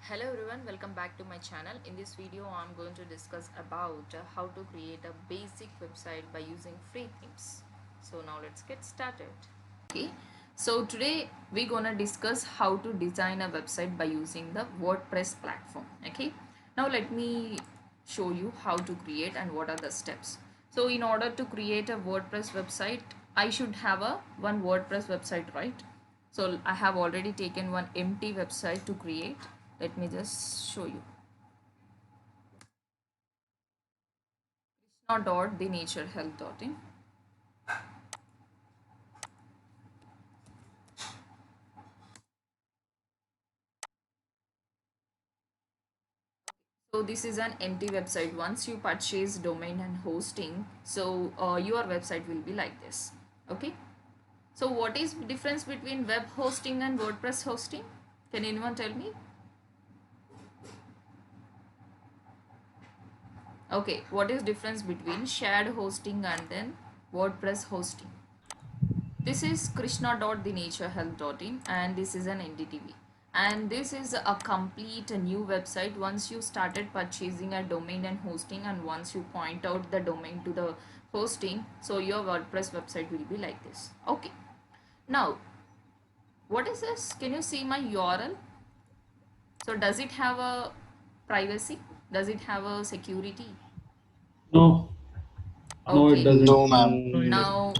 Hello everyone, welcome back to my channel. In this video I'm going to discuss about how to create a basic website by using free themes. So now let's get started. Okay, so today we're gonna discuss how to design a website by using the WordPress platform. Okay, now let me show you how to create and what are the steps. So in order to create a WordPress website, I should have a one WordPress website, right? So I have already taken one empty website to create. Let me just show you. Krishna.thenaturehealth.in. So this is an empty website. Once you purchase domain and hosting, so your website will be like this. Okay. So what is the difference between web hosting and WordPress hosting? Can anyone tell me? Okay, what is difference between shared hosting and then WordPress hosting? This is krishna.thenaturehealth.in and this is an NDTV. And this is a complete new website. Once you started purchasing a domain and hosting, and once you point out the domain to the hosting, so your WordPress website will be like this. Okay. Now, what is this? Can you see my URL? So does it have a privacy? Does it have a security? No, no, it Okay. doesn't. No, ma'am. Now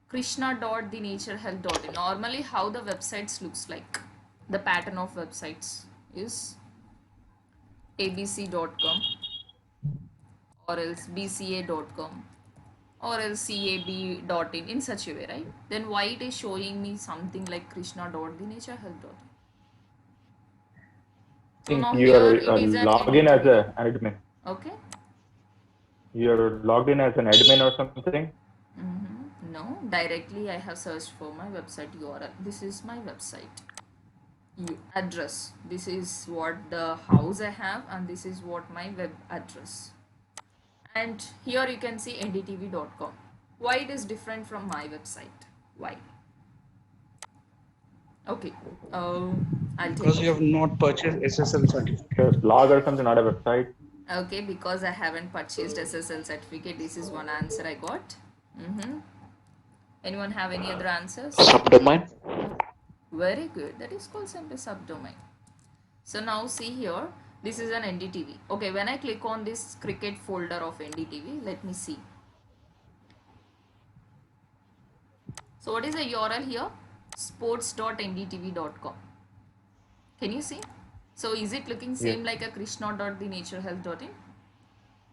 krishna.thenaturehealth.in. Normally how the websites looks like. The pattern of websites is abc.com or else bca.com or else cab.in in such a way, right? Then why it is showing me something like krishna.thenaturehealth.in? So Think now you here are it is an login as NDTV. an admin. Okay. You're logged in as an admin or something. No, directly I have searched for my website URL. This is my website. Address. This is what the house I have and this is what my web address. And here you can see ndtv.com. Why it is different from my website? Why? Okay, I'll tell Because you. you have not purchased SSL certificate. Just log or something, not a website. Okay, because I haven't purchased SSL certificate. This is one answer I got. Anyone have any other answers? Subdomain. Very good. That is called simply subdomain. So now see here, this is an NDTV. Okay, when I click on this cricket folder of NDTV, let me see. So what is the URL here? sports.ndtv.com. Can you see? So is it looking Yes, same like a krishna.thenaturehealth.in?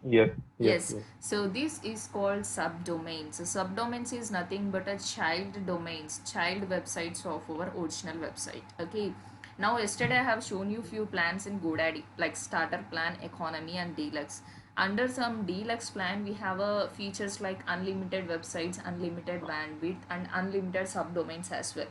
yes, yes, Yes. yes. So this is called subdomains. So subdomains is nothing but a child domains, child websites of our original website. Okay. Now yesterday I have shown you few plans in GoDaddy like starter plan, economy and deluxe. Under some deluxe plan we have a features like unlimited websites, unlimited bandwidth and unlimited subdomains as well.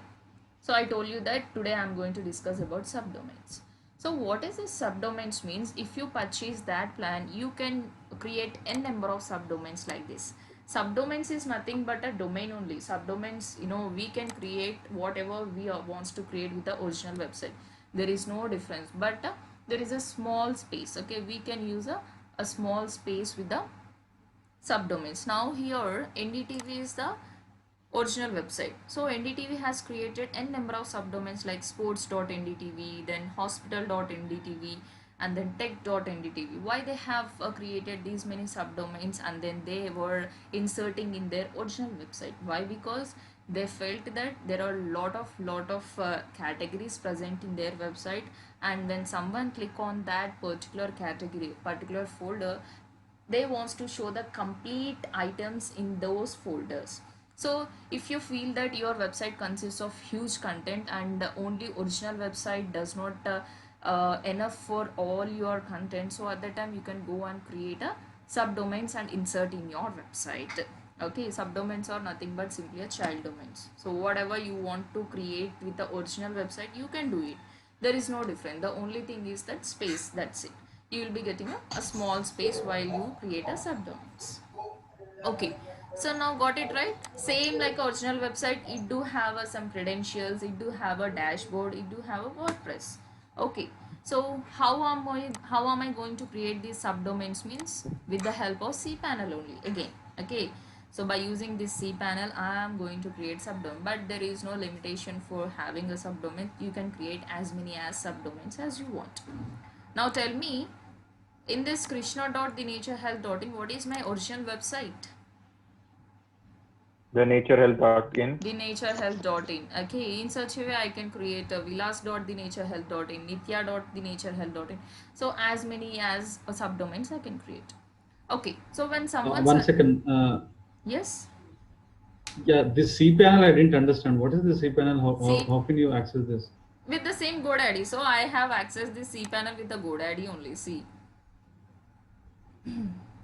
So I told you that today I'm going to discuss about subdomains. So what is this subdomains means? If you purchase that plan, you can create n number of subdomains like this. Subdomains is nothing but a domain only. Subdomains, we can create whatever we wants to create with the original website. There is no difference, but there is a small space. Okay, we can use a small space with the subdomains. Now here NDTV is the original website. So NDTV has created n number of subdomains like sports.ndtv, then hospital.ndtv, and then tech.ndtv. Why they have created these many subdomains and then they were inserting in their original website? Why? Because they felt that there are lot of categories present in their website, and when someone click on that particular category, particular folder, they wants to show the complete items in those folders. So if you feel that your website consists of huge content and the only original website does not enough for all your content, so at that time you can go and create a subdomains and insert in your website. Okay, subdomains are nothing but simply a child domains. So whatever you want to create with the original website, you can do it. There is no difference. The only thing is that space, that's it. You will be getting a small space while you create a subdomains. Okay, so now got it right? Same like original website, it do have some credentials, it do have a dashboard, it do have a WordPress. Okay, So how am I going to create these subdomains means with the help of cPanel only again. Okay. So by using this cPanel, I am going to create subdomain, but there is no limitation for having a subdomain. You can create as many as subdomains as you want. Now tell me, in this krishna.thenaturehealth.in, what is my original website? The naturehealth.in. thenaturehealth.in. Okay, in such a way I can create a vilas.thenaturehealth.in, nitya.thenaturehealth.in. So as many as subdomains I can create. Okay, so when someone One second. yes, Yeah, this cPanel I didn't understand. What is the cPanel? see, How can you access this? with the same GoDaddy. So I have accessed this cPanel with the GoDaddy only. See,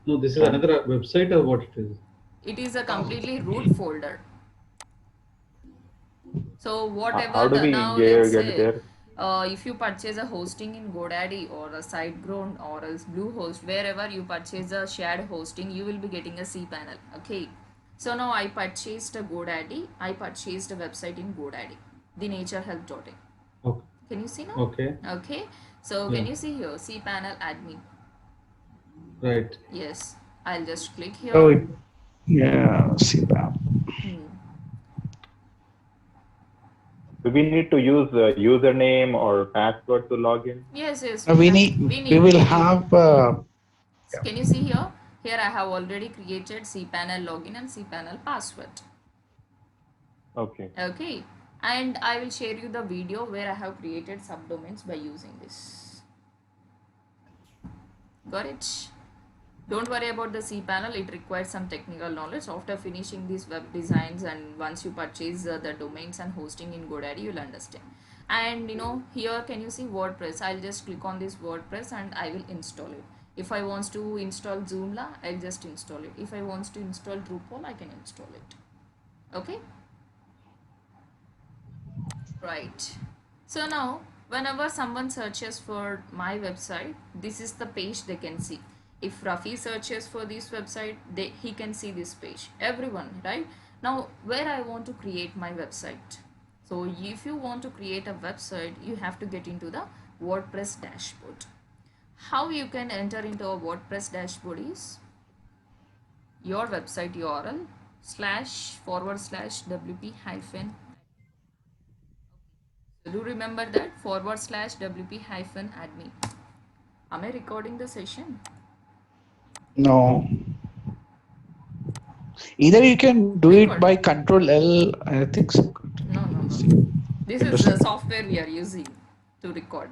No, this is Sure. another website or what it is? it is a completely root folder. So How whatever do the we now let's get say there? if you purchase a hosting in GoDaddy or a SiteGround or else Bluehost, wherever you purchase a shared hosting, you will be getting a cPanel. Okay. So now I purchased a GoDaddy. I purchased a website in GoDaddy, thenaturehealth.in. Okay. Can you see now? Okay. Okay. So Yeah. can you see here cPanel admin? Right. Yes. I'll just click Oh, here. yeah, CPAP. Hmm. Do we need to use a username or password to log in? Yes. We we will We need. have yeah. Can you see here? Here I have already created cPanel login and cPanel password. Okay. Okay. And I will share you the video where I have created subdomains by using this. Got it? Don't worry about the cPanel. It requires some technical knowledge. After finishing these web designs and once you purchase the domains and hosting in GoDaddy, you'll understand. And here can you see WordPress? I'll just click on this WordPress and I will install it. If I want to install Joomla, I'll just install it. If I want to install Drupal, I can install it. Okay? Right. So now, whenever someone searches for my website, this is the page they can see. If Rafi searches for this website, he can see this page. Everyone, right? Now, where I want to create my website. So, if you want to create a website, you have to get into the WordPress dashboard. How you can enter into a WordPress dashboard is your website URL //wp hyphen. So do remember that /wp hyphen admin. Am I recording the session? No. Either you can do it Record. by Control L. I think so. No. This is the Understand. software we are using to record.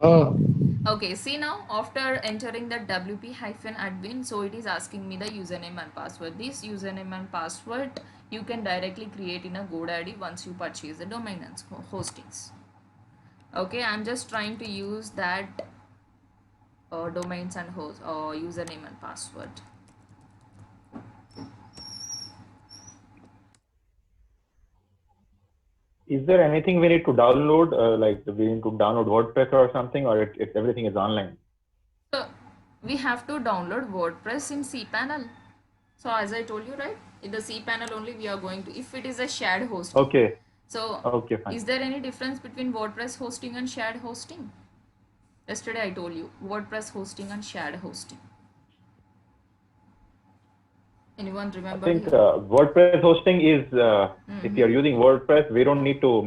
Oh, Okay, see now after entering the wp hyphen admin, so it is asking me the username and password. This username and password you can directly create in a GoDaddy once you purchase the domain and hostings. Okay, I'm just trying to use that domains and username and password. Is there anything we need to download? Like we need to download WordPress or something, or everything is online? So we have to download WordPress in cPanel. So as I told you, right, in the cPanel only we are going to, if it is a shared hosting. Okay. So Okay, fine. is there any difference between WordPress hosting and shared hosting? Yesterday I told you WordPress hosting and shared hosting. Anyone I remember think here? WordPress hosting is if Mm-hmm. you're using WordPress, we don't need to.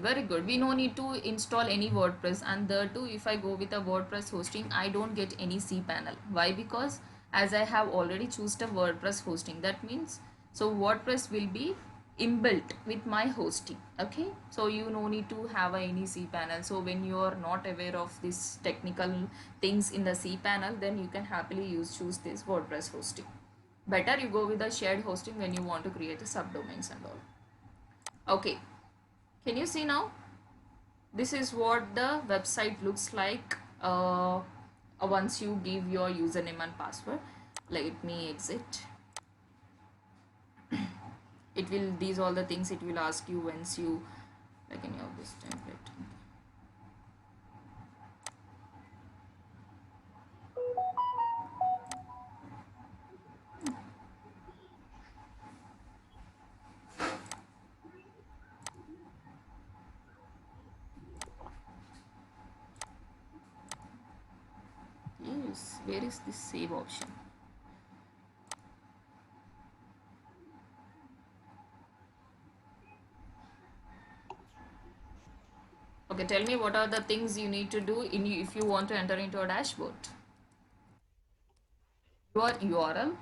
Very good. We no need to install any WordPress, and the two, if I go with a WordPress hosting, I don't get any cPanel. Why? Because as I have already chosen a WordPress hosting, that means so WordPress will be inbuilt with my hosting. Okay, so you no need to have any cPanel. So when you are not aware of this technical things in the cPanel, then you can happily choose this WordPress hosting. Better you go with a shared hosting when you want to create a subdomains and all. Okay, can you see now? This is what the website looks like once you give your username and password. Let me exit. It will, these all the things it will ask you once you, like any of this template. where is this save option? Okay, tell me what are the things you need to do if you want to enter into a dashboard. Your URL,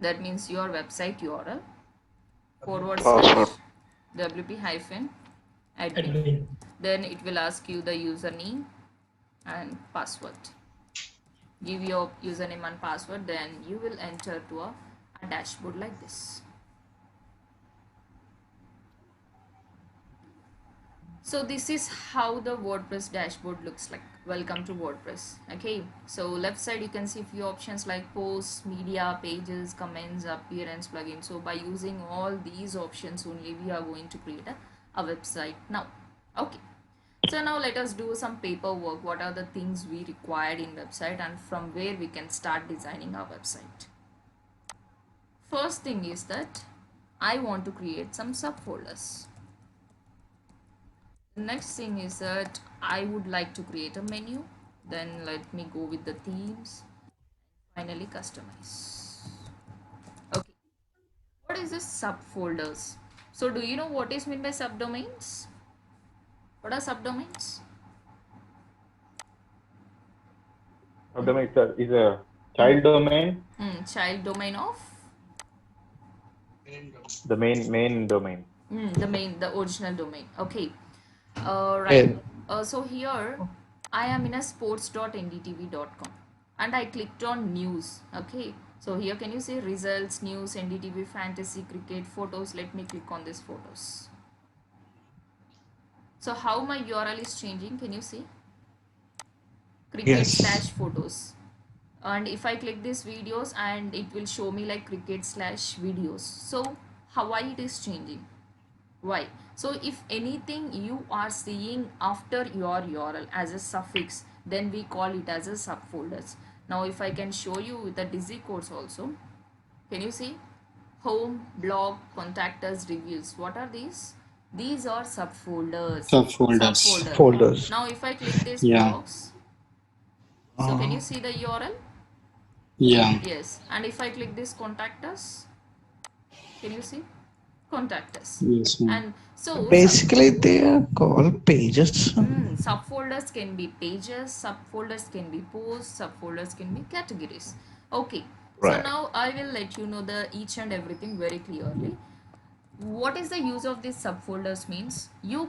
that means your website URL, Password. / wp hyphen admin. Then it will ask you the username and password. Give your username and password, then you will enter to a dashboard like this. So this is how the WordPress dashboard looks like. Welcome to WordPress. Okay, so left side you can see few options like posts, media, pages, comments, appearance, plugin. So by using all these options only, we are going to create a website now. Okay, so now let us do some paperwork. What are the things we required in website and from where we can start designing our website. First thing is that I want to create some subfolders. Next thing is that I would like to create a menu. Then let me go with the themes. Finally customize. Okay, what is this subfolders? So do you know what is meant by subdomains? What are subdomains? Subdomain is a child domain, Child domain of the main domain. the original domain. Okay, right. Yeah. So here I am in a sports.ndtv.com and I clicked on news. Okay, so here can you see results, news, NDTV, fantasy, cricket, photos. Let me click on these photos. So how my URL is changing, can you see? Cricket Yes. / photos. And if I click these videos and it will show me like cricket / videos. So why it is changing? Why? So if anything you are seeing after your URL as a suffix, then we call it as a subfolders. Now if I can show you with the Dizzy codes also, can you see? Home, blog, contact us, reviews. What are these? These are subfolders. Subfolders. Folders. Now if I click these Yeah. blogs, so can you Uh, see the URL? Yeah. Yes. And if I click this contact us, can you see? Contact us. Yes, ma'am. And so Basically, they are called pages. subfolders can be pages, subfolders can be posts, subfolders can be categories. Okay, so Right. now I will let you know the each and everything very clearly. What is the use of these subfolders means? You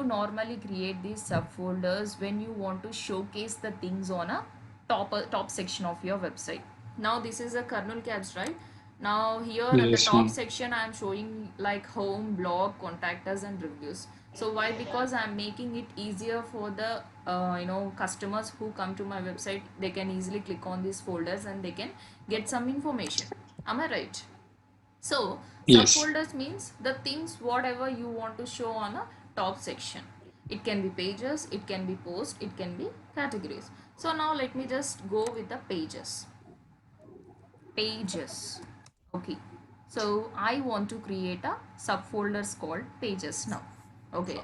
normally create these subfolders when you want to showcase the things on a top section of your website. Now this is a kernel caps, right? Now here at the Yes, top ma'am. section I am showing like home, blog, contact us and reviews. So why? Because I am making it easier for the customers who come to my website. They can easily click on these folders and they can get some information. Am I right? So Yes. subfolders means the things whatever you want to show on a top section. It can be pages, it can be posts, it can be categories. So now let me just go with the pages. Pages. Okay. So I want to create a subfolders called pages now. Okay.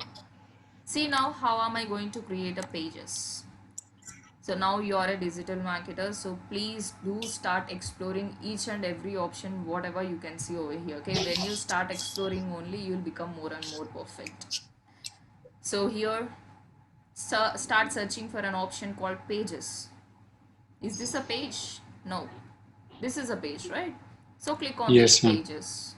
See now how am I going to create a pages? So now you are a digital marketer, so please do start exploring each and every option whatever you can see over here. Okay, when you start exploring only, you'll become more and more perfect. So here start searching for an option called pages. Is this a page? No, this is a page, right? So click on this Yes, ma'am. pages.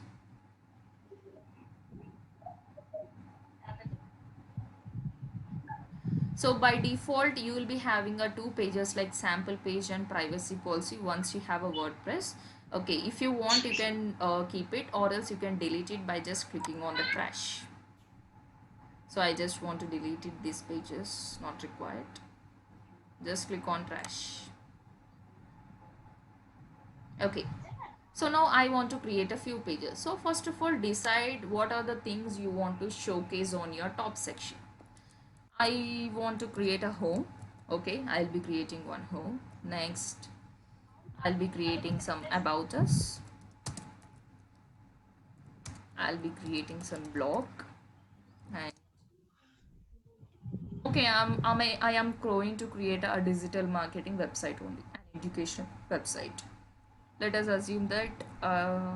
So by default, you will be having a two pages like sample page and privacy policy once you have a WordPress. Okay, if you want, you can keep it, or else you can delete it by just clicking on the trash. So I just want to delete it, these pages, not required. Just click on trash. Okay. So now I want to create a few pages. So first of all, decide what are the things you want to showcase on your top section. I want to create a home. Okay, I'll be creating one home. Next, I'll be creating some about us. I'll be creating some blog. And Okay, I am going to create a digital marketing website only, an education website. Let us assume that I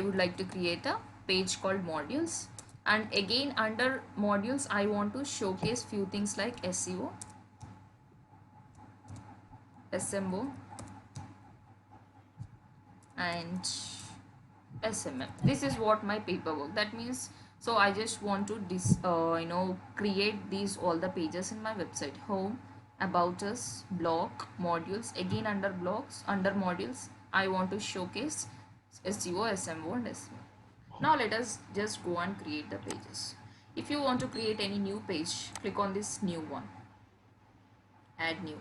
would like to create a page called modules, and again under modules I want to showcase few things like SEO, SMO and SMM. This is what my paperwork. That means, so I just want to create these all the pages in my website: home, about us, blog, modules. Again under blogs, under modules, I want to showcase SEO, SMO, and SMM. Now let us just go and create the pages. If you want to create any new page, click on this new one, add new.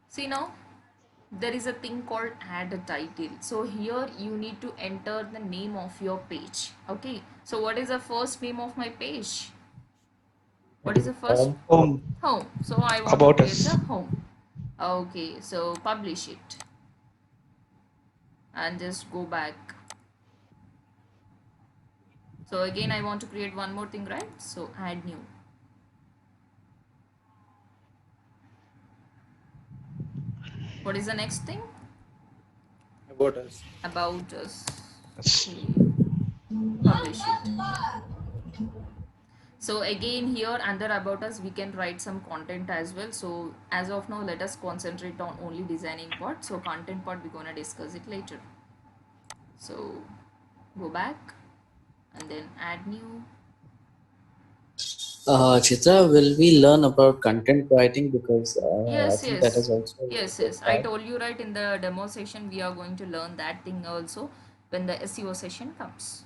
See now, there is a thing called add a title. So here you need to enter the name of your page. Okay, so what is the first name of my page? What is the first? Home. Home. So I want to About create the us. home. Okay, so publish it and just go back. So again I want to create one more thing, right? So add new. What is the next thing? About us. About us. Yes. Okay. Publish it. So again here under about us we can write some content as well. So as of now let us concentrate on only designing part. So content part we're gonna discuss it later. So go back and then add new. Chitra, will we learn about content writing? Because I Yes, think that yes. is also a Yes, good yes. I part. told you right in the demo session we are going to learn that thing also when the SEO session comes.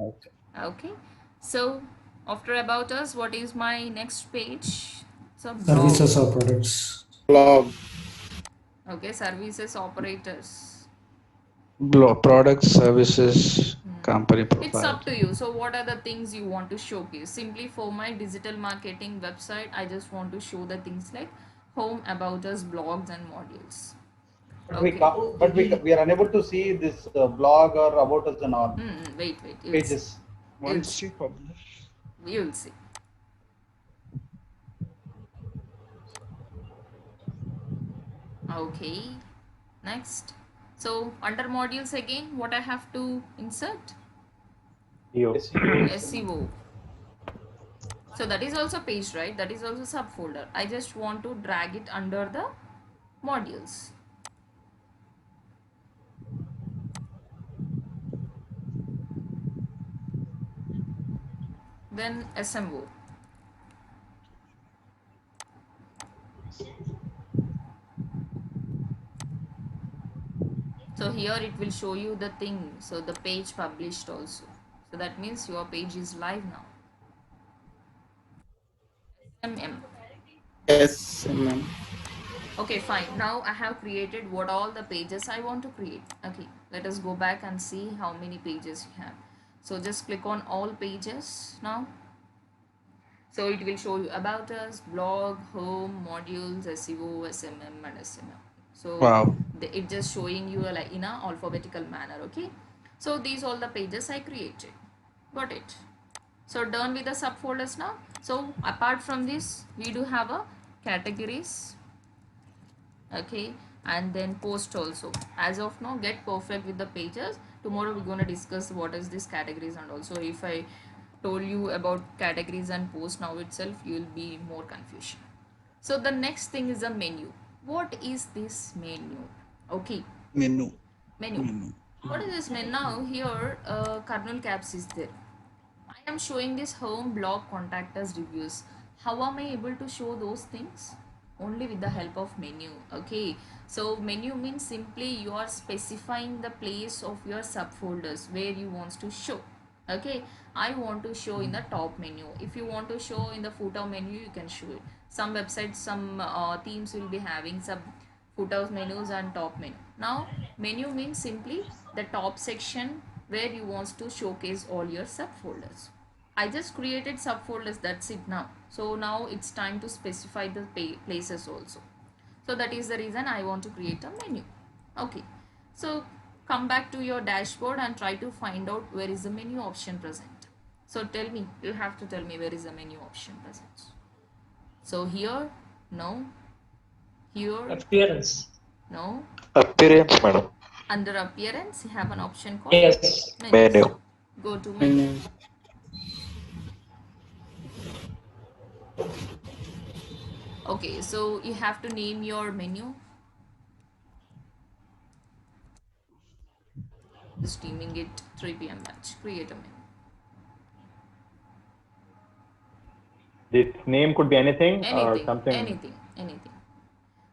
Okay. Okay. So after about us, what is my next page? So blog. Services or products. Blog. Okay, services operators. Products, services, company It's profile. up to you. So what are the things you want to showcase? Simply for my digital marketing website, I just want to show the things like home, about us, blogs and modules. Okay. We are unable to see this blog or about us and all Wait. You'll see. pages. You'll Once see. you publish. You'll see. Okay. Next. So under modules again, what I have to insert? SEO. SEO. So that is also page, right? That is also subfolder. I just want to drag it under the modules. Then SMO. So here it will show you the thing. So the page published also. So that means your page is live now. SMM. SMM. Okay, fine. Now I have created what all the pages I want to create. Okay, let us go back and see how many pages you have. So just click on all pages now. So it will show you about us, blog, home, modules, SEO, SMM and SMM. So Wow. it just showing you like in a alphabetical manner. Okay, so these all the pages I created. Got it? So done with the subfolders now. So apart from this we do have a categories. Okay, and then post also. As of now get perfect with the pages. Tomorrow we're going to discuss what is this categories, and also if I told you about categories and post now itself you will be more confusion. So the next thing is a menu. What is this menu? Okay, Menu. menu. What is this menu? Now here kernel caps is there. I am showing this home, blog, contact us, reviews. How am I able to show those things? Only with the help of menu. Okay, so menu means simply you are specifying the place of your subfolders where you want to show. Okay, I want to show in the top menu. If you want to show in the footer menu, you can show it. Some websites, some themes will be having some footer menus and top menu. Now menu means simply the top section where you want to showcase all your subfolders. I just created subfolders, that's it now. So now it's time to specify the places also. So that is the reason I want to create a menu. Okay, so come back to your dashboard and try to find out where is the menu option present. So tell me, you have to tell me where is the menu option present. So here, no. Here, Appearance. no. Appearance, madam. Under appearance, you have an option called Yes. menus. Menu. Go to menu. Okay, so you have to name your menu. Streaming it 3 p.m. match. Create a menu. This name could be anything, or Anything, something. anything.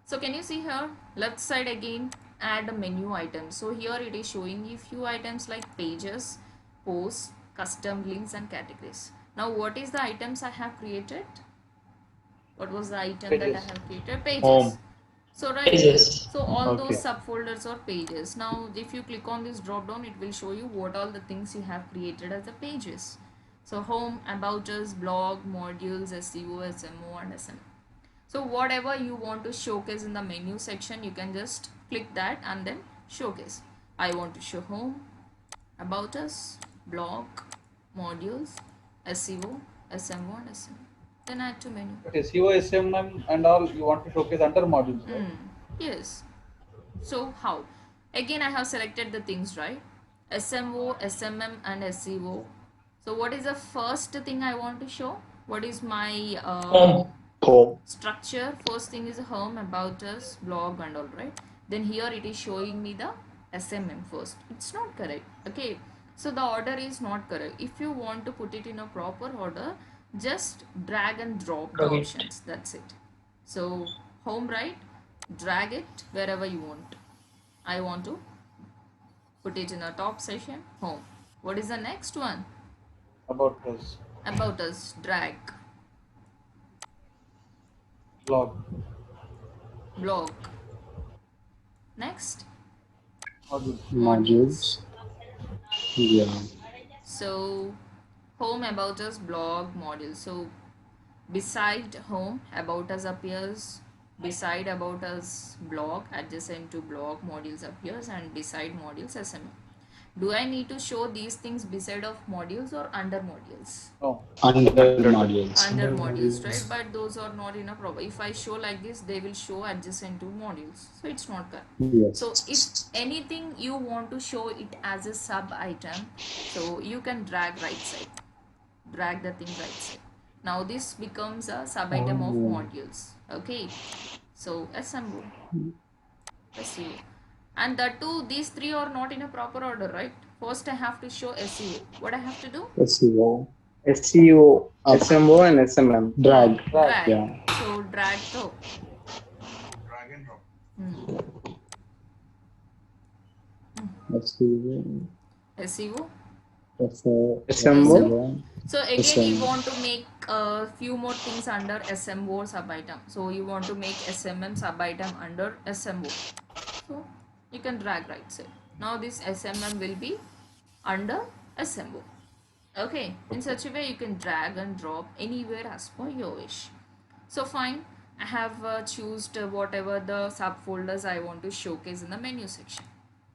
So can you see here, left side again, add a menu item. So here it is showing you few items like pages, posts, custom links and categories. Now what is the items I have created? What was the item that I Pages. have created? Pages. Home. So right, Pages. so all Okay. those subfolders or pages. Now if you click on this drop down, it will show you what all the things you have created as the pages. So home, about us, blog, modules, SEO, SMO and SM. So whatever you want to showcase in the menu section, you can just click that and then showcase. I want to show home, about us, blog, modules, SEO, SMO and SM. Then add to menu. Okay, SEO, SMM and all you want to showcase under modules, right? Yes. So how? Again, I have selected the things, right? SMO, SMM and SEO. So what is the first thing I want to show? What is my Home. Home. structure? First thing is home, about us, blog and all, right? Then here it is showing me the SMM first. It's not correct. Okay. So the order is not correct. If you want to put it in a proper order, just drag and drop the Drag it. options. That's it. So home, right? Drag it wherever you want. I want to put it in a top section, home. What is the next one? About us, About us, drag, blog, blog. Next, modules. modules. Yeah. So home, about us, blog, module. So beside home, about us appears, beside about us, blog, adjacent to blog, modules appears, and beside modules, SMA. Do I need to show these things beside of modules or under modules? No, Under modules. Under modules, right? But those are not in a proper. If I show like this, they will show adjacent to modules. So it's not correct. Yes. So if anything you want to show it as a sub item, so you can drag right side. Drag the thing right side. Now this becomes a sub item of modules. Okay. So assemble. SEO. And that too, these three are not in a proper order, right? First I have to show SEO. What I have to do? SEO, SEO, SMO, and SMM. Drag. Drag. Yeah. So drag to. drag and drop. SEO, SEO. SMO. So again, you want to make a few more things under SMO sub item. So you want to make SMM sub item under SMO. So you can drag right side. Now this SMM will be under SMO. Okay, in such a way you can drag and drop anywhere as per your wish. So fine, I have chosen whatever the subfolders I want to showcase in the menu section.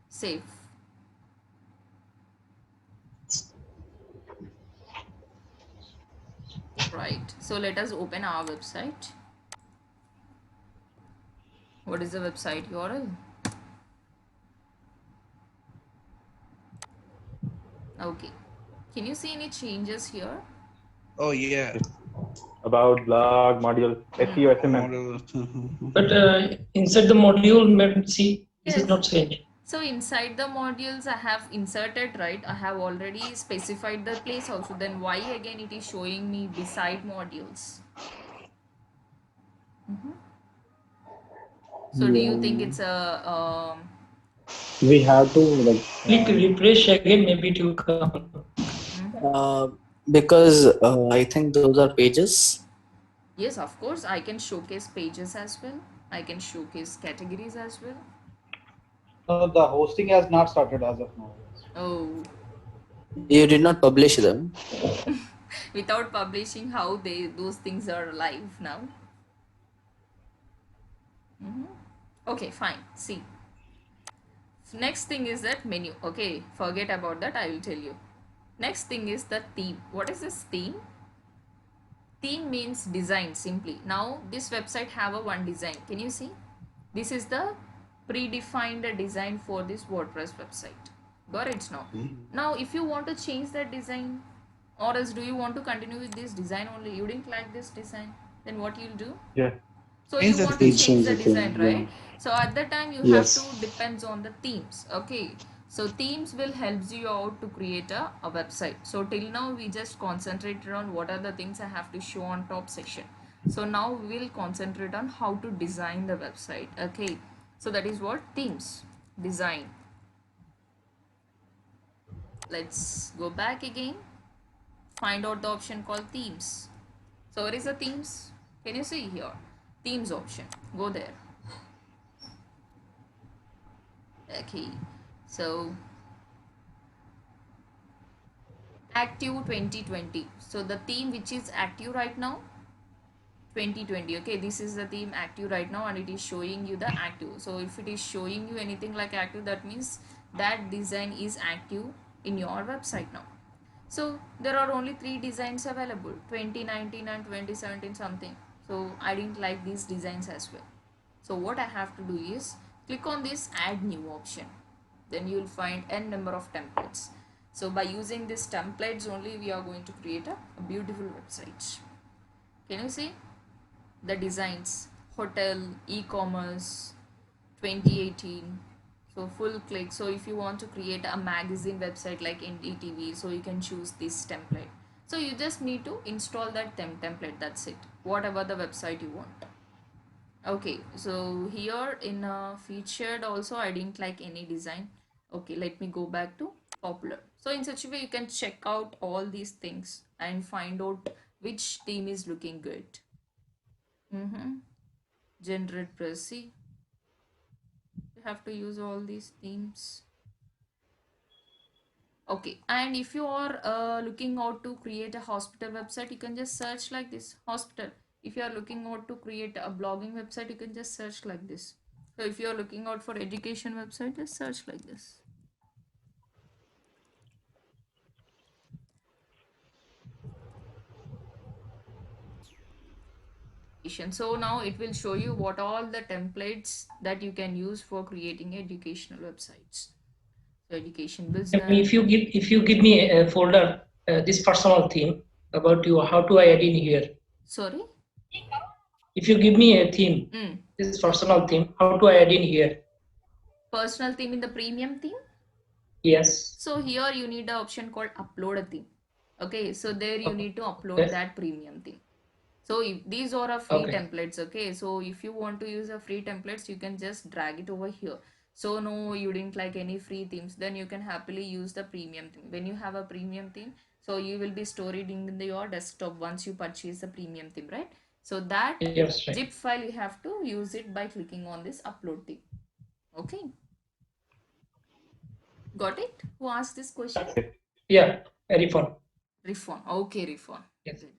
Save. Right, so let us open our website. What is the website URL? Okay, can you see any changes here? Oh yeah. About blog, module, SEO, SMM. Model. But inside the module, see, this Yes. is not changed. So inside the modules I have inserted, right? I have already specified the place also. Then why again it is showing me beside modules? So do you think it's a We have to like. Click refresh again, maybe it will come. Because I think those are pages. yes, of course I can showcase pages as well. I can showcase categories as well. No, the hosting has not started as of now. Oh, You did not publish them. without publishing, how those things are live now? Okay, fine. See, Next thing is that menu. Okay, forget about that, I will tell you. Next thing is the theme. What is this theme? Theme means design simply. Now this website have a one design. Can you see? This is the predefined design for this WordPress website. Got it now? Now if you want to change that design, or else do you want to continue with this design only, you didn't like this design, then what you'll do? Yeah. So Change you the want to theme. change the Change the theme, design, right? So at the time you Yes. have to depends on the themes. Okay, so themes will help you out to create a website. So till now we just concentrated on what are the things I have to show on top section. So now we will concentrate on how to design the website. Okay, so that is what themes, design. Let's go back again, find out the option called themes. So where is the themes? Can you see here? Themes option, go there. Okay, so active 2020. So the theme which is active right now, 2020. Okay, this is the theme active right now and it is showing you the active. So if it is showing you anything like active, that means that design is active in your website now. So there are only 3 designs available, 2019 and 2017 something. So I didn't like these designs as well. So what I have to do is click on this add new option. Then you will find n number of templates. So by using these templates only, we are going to create a beautiful website. Can you see the designs? Hotel, e-commerce, 2018. So full click. So if you want to create a magazine website like NDTV, so you can choose this template. So you just need to install that template. That's it. Whatever the website you want. Okay, so here in featured also I didn't like any design. Okay, let me go back to popular. So in such a way you can check out all these things and find out which theme is looking good. Generate Prezi. You have to use all these themes. Okay, and if you are looking out to create a hospital website, you can just search like this, hospital. If you are looking out to create a blogging website, you can just search like this. So if you are looking out for education website, just search like this. So now it will show you what all the templates that you can use for creating educational websites. So education I business. mean, if you give me a folder, this personal theme about you, how do I add in here? Sorry? If you give me a theme, this personal theme, how do I add in here? Personal theme in the premium theme? Yes. So here you need an option called upload a theme. Okay, so there you need to upload that premium theme. So if these are a free templates. Okay, so if you want to use a free templates, you can just drag it over here. So no, you didn't like any free themes, then you can happily use the premium theme. When you have a premium theme, so you will be storing in your desktop once you purchase the premium theme, right? So that zip file you have to use it by clicking on this upload theme. Okay, got it? Who asked this question? Yeah, Rifon. Okay, Rifon. Yes. Good.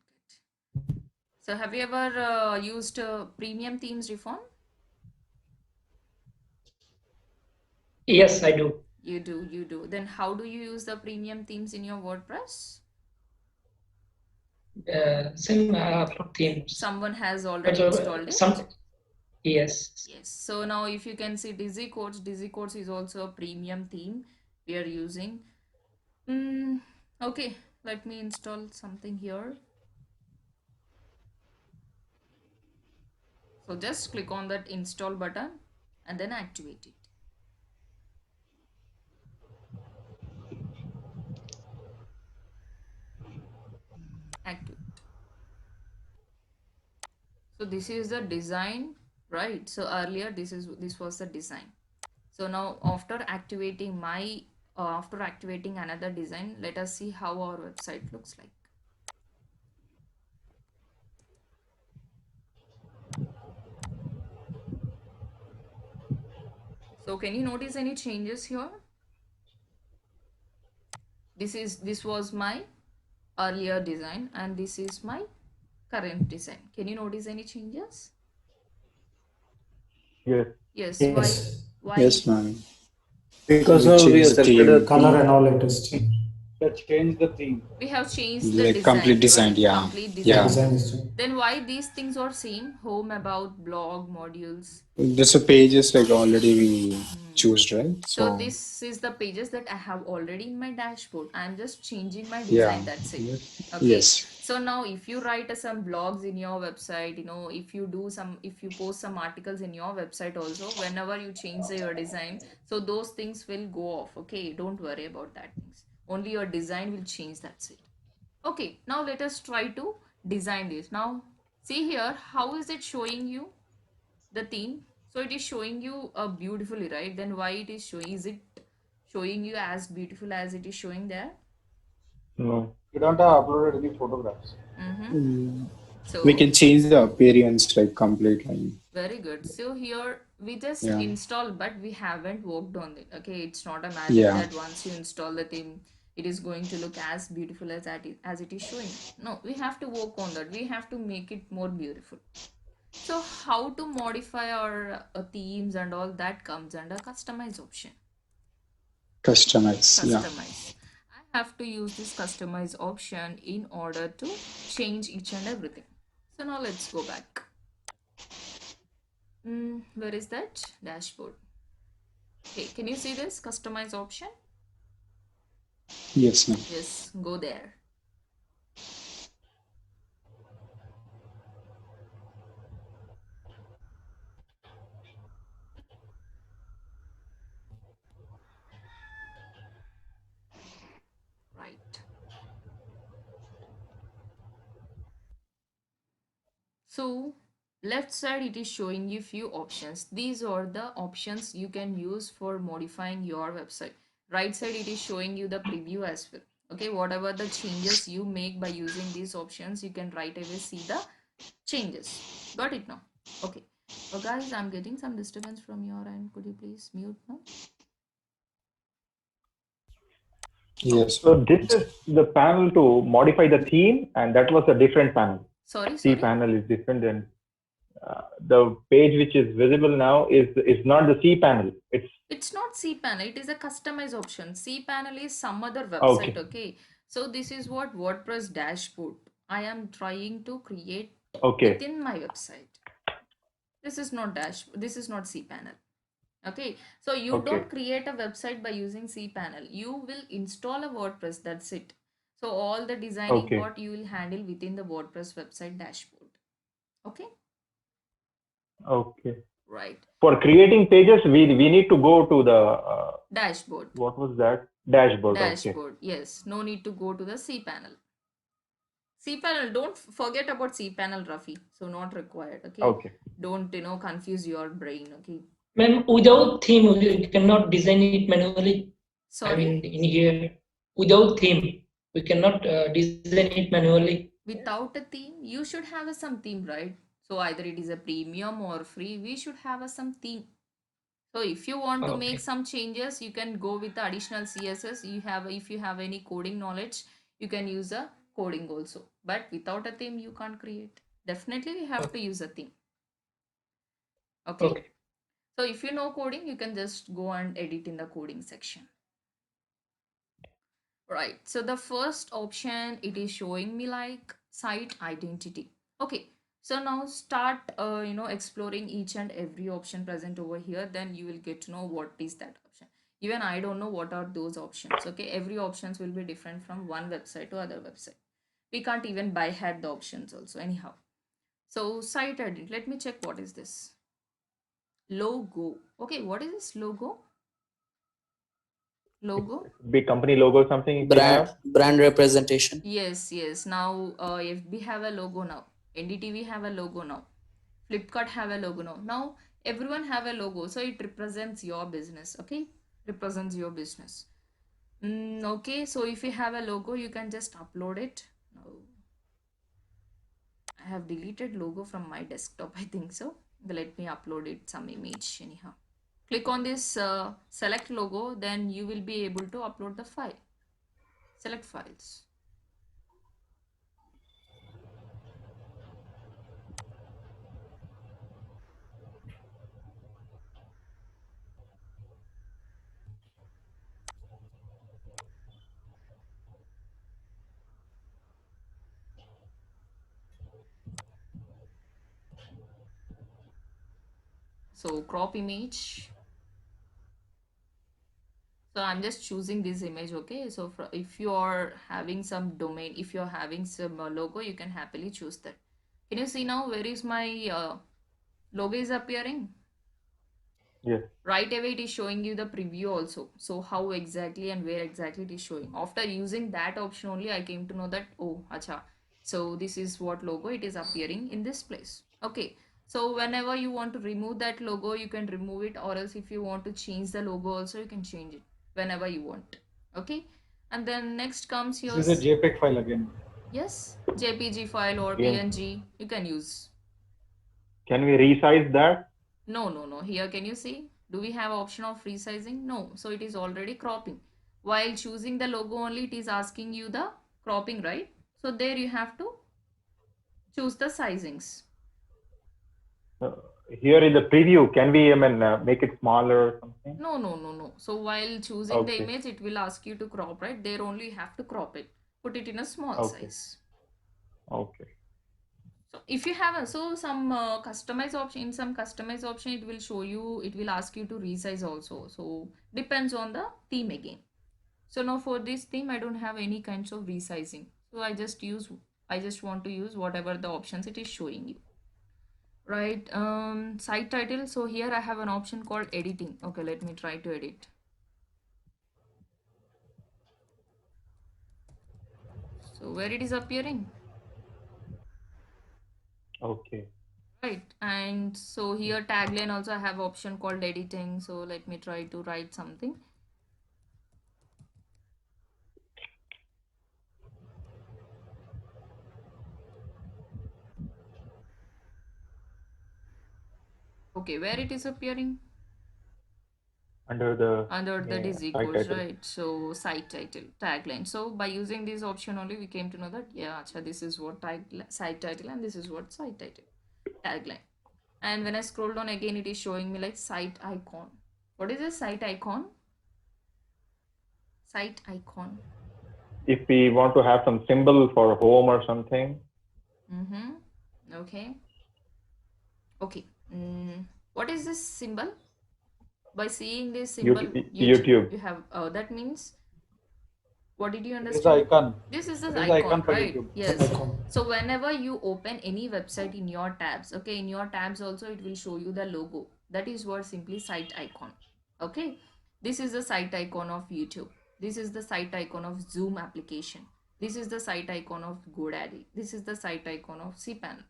So have you ever used premium themes, Rifon? Yes, I do. You do. Then how do you use the premium themes in your WordPress? Same upload themes. Someone has already installed it? Yes. Yes. So now if you can see Dizzy Codes is also a premium theme we are using. Okay, let me install something here. So just click on that install button and then activate it. Activate. So this is the design, right? So earlier this was the design. So now after activating another design, let us see how our website looks like. So can you notice any changes here? This was my earlier design and this is my current design. Can you notice any changes? Yes. Yes. Yes. Why? Yes, ma'am. Because We of we change have the selected a theme, Color and all it is changed. Change the theme. We have changed the like design, complete design. right? Yeah, Complete The design. yeah. design is changed. Then why these things are same? Home, about, blog, modules. There's a pages like already we choose, right? So So this is the pages that I have already in my dashboard. I'm just changing my yeah, design. That's it. Okay. yes, So now if you write some blogs in your website, if you post some articles in your website also, whenever you change your design, so those things will go off. Okay. Don't worry about that things. Only your design will change. That's it. Okay. Now let us try to design this. Now see here, how is it showing you the theme? So it is showing you beautifully, right? Then why it is showing, is it showing you as beautiful as it is showing there? No. You don't have uploaded any photographs. we So can change the appearance like completely. very good. So here we just Yeah, install, but we haven't worked on it. Okay, it's not a magic yeah. that once you install the theme, it is going to look as beautiful as as it is showing. No, we have to work on that. We have to make it more beautiful. So how to modify our themes and all that comes under customize option. Customize. Yeah. Customize. I have to use this customize option in order to change each and everything. So now let's go back. Where is that? Dashboard. Okay, can you see this customize option? Yes, ma'am. Yes, go there. Right. So left side it is showing you few options. These are the options you can use for modifying your website. Right side it is showing you the preview as well. Okay, whatever the changes you make by using these options, you can right away see the changes. Got it now? Okay. So guys, I'm getting some disturbance from your end. Could you please mute now? Yes. So this is the panel to modify the theme, and that was a different panel. Sorry. C panel is different than the page which is visible now is not the C panel. It's not cPanel. It is a customize option. cPanel is some other Okay. website. Okay. So this is what WordPress dashboard I am trying to create Okay. within my website. This is not dashboard. This is not cPanel. Okay. So you Okay. don't create a website by using cPanel. You will install a WordPress. That's it. So all the designing Okay. part you will handle within the WordPress website dashboard. Okay. Okay. Right. For creating pages, we need to go to the Dashboard. what was that? Dashboard. Okay. Dashboard. Yes. No need to go to the cPanel. cPanel, don't forget about cPanel, Rafi. So not required. Okay. Okay. Don't confuse your brain. Okay. Ma'am, without theme, we cannot design it manually. Sorry. I mean, in here, without theme, we cannot design it manually. Without a theme, you should have some theme, right? So either it is a premium or free. We should have some theme. So if you want to Okay. make some changes, you can go with the additional CSS. If you have any coding knowledge, you can use a coding also. But without a theme, you can't create. Definitely, we have to use a theme. Okay. Okay. So if you know coding, you can just go and edit in the coding section. Right. So the first option, it is showing me like site identity. Okay. So now start, exploring each and every option present over here. Then you will get to know what is that option. Even I don't know what are those options. Okay. Every options will be different from one website to other website. We can't even by head the options also anyhow. So site edit. Let me check what is this. Logo. Okay. What is this logo? Logo. Big company logo, something if you have. Brand representation. Yes. Now FB have a logo now. NDTV have a logo now. Flipkart have a logo now. Now everyone have a logo, so it represents your business. Okay, represents your business. Okay, so if you have a logo, you can just upload it. Now I have deleted logo from my desktop. I think so. Let me upload it some image anyhow. Click on this select logo, then you will be able to upload the file. Select files. So crop image. So I'm just choosing this image, okay? So if you are having some domain, if you're having some logo, you can happily choose that. Can you see now where is my logo is appearing? Yes. Right away it is showing you the preview also. So how exactly and where exactly it is showing. After using that option only, I came to know that, oh, acha. So this is what logo it is appearing in this place. Okay. So whenever you want to remove that logo, you can remove it, or else if you want to change the logo also, you can change it whenever you want. Okay. And then next comes This your, is a JPEG file again. yes, JPG file or Again, PNG, you can use. can we resize that? No. Here, can you see? Do we have option of resizing? No. So it is already cropping. While choosing the logo only, it is asking you the cropping, right? So there you have to choose the sizings. Uh, Here in the preview, can we make it smaller or something? No. So while choosing the Okay. image, it will ask you to crop, right? There only you have to crop it. Put it in a small Okay. size. Okay. So if you have some customize option, in some customize option, it will show you, it will ask you to resize also. So depends on the theme again. So now for this theme, I don't have any kinds of resizing. So I just want to use whatever the options it is showing you. Right, site title. So here I have an option called editing. Okay, let me try to edit. So where it is appearing? Okay. Right, and so here tagline also I have option called editing. So let me try to write something. Okay, where it is appearing? Under the That is site equals, title. right? So site title, tagline. So by using this option only, we came to know that, yeah, acha, this is what site title and this is what site title, tagline. And when I scroll down again, it is showing me like site icon. What is a site icon? Site icon. If we want to have some symbol for home or something. Okay. Okay. What is this symbol? By seeing this symbol, YouTube. you have, that means, what did you It is the understand? icon. This is the It is the icon, icon for right? YouTube. Yes. So whenever you open any website in your tabs, okay, in your tabs also it will show you the logo. That is what simply site icon. Okay. This is the site icon of YouTube. This is the site icon of Zoom application. This is the site icon of GoDaddy. This is the site icon of cPanel.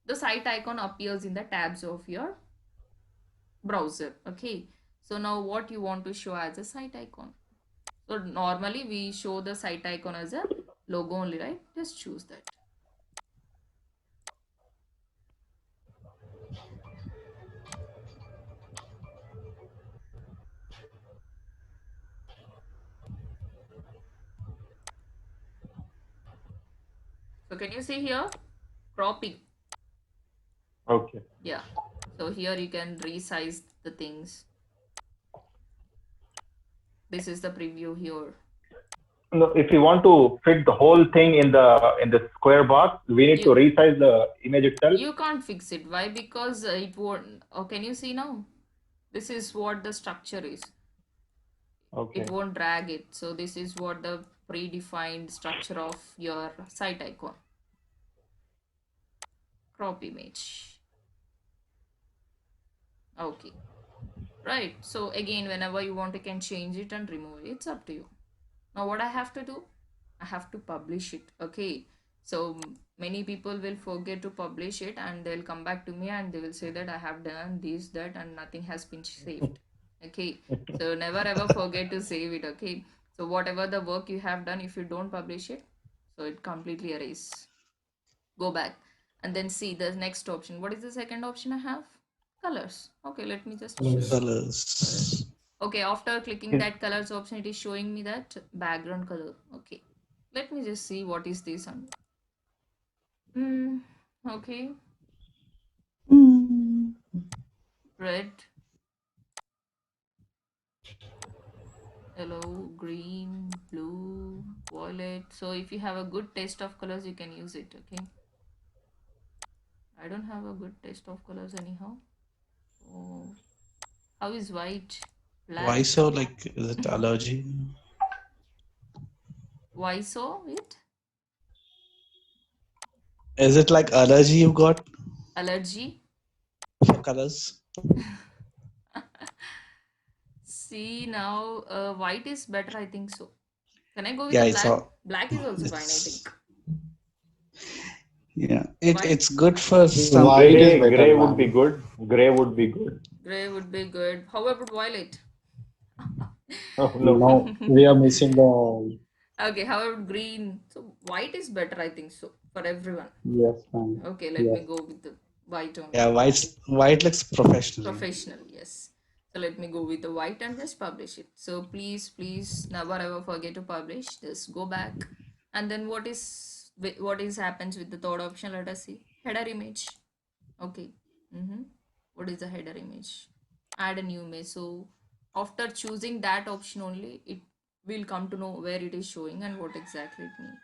The site icon appears in the tabs of your browser. Okay. So now what you want to show as a site icon? So normally we show the site icon as a logo only, right? Just choose that. So can you see here? Cropping. Okay. Yeah. So here you can resize the things. This is the preview here. No, if we want to fit the whole thing in the square box, we need to resize the image itself. You can't fix it. Why? Because it won't. Oh, can you see now? This is what the structure is. Okay. It won't drag it. So this is what the predefined structure of your site icon. Crop image. Okay. Right. So again, whenever you want, you can change it and remove it. It's up to you. Now what I have to do? I have to publish it. Okay. So many people will forget to publish it and they'll come back to me and they will say that I have done this, that, and nothing has been saved. Okay. So never ever forget to save it. Okay. So whatever the work you have done, if you don't publish it, so it completely erase. Go back and then see the next option. What is the second option I have? Colors. Okay, let me just choose Colors. Okay, after clicking that colors option, it is showing me that background color. Okay, let me just see what is this on. Okay, red, yellow, green, blue, violet. So if you have a good taste of colors, you can use it. Okay, I don't have a good taste of colors anyhow. Oh, how is white? Why Black. so? Like, is it allergy? Why so? It Is it like allergy you got allergy. for colors? See now, white is better. I think so. Can I go with Yeah, the it's black? all. Black is also fine. I It's think. yeah. White, It's good for some. White is Gray, better, gray would be man. good. Gray would be good. gray would be good. How about violet? Oh no. No, we are missing the Okay, how about green? So white is better. I think so for everyone. yes, man. Okay, let Yes. me go with the white Yeah, only. white looks professional. Professional, yes. So let me go with the white and just publish it. So please never ever forget to publish. Just go back, and then what is happens with the third option? Let us see. Header image. Okay. What is the header image? Add a new image. So after choosing that option only, it will come to know where it is showing and what exactly it means.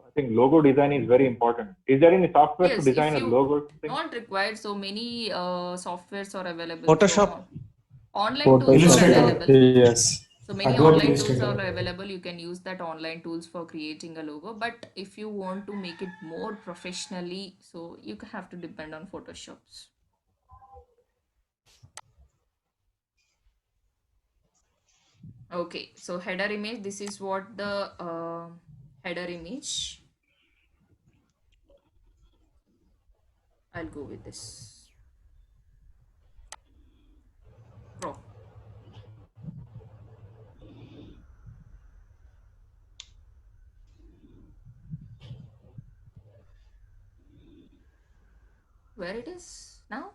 I think logo design is very important. Is there any software to Yes, if design a you logo or something? not required, so many softwares are available. Photoshop. So online tools are Photoshop, available. yes. So many Adobe online tools Illustrator. are available. You can use that online tools for creating a logo. But if you want to make it more professionally, so you have to depend on Photoshops. Okay, so header image. This is what the header image. I'll go with this. Pro. Where it is now?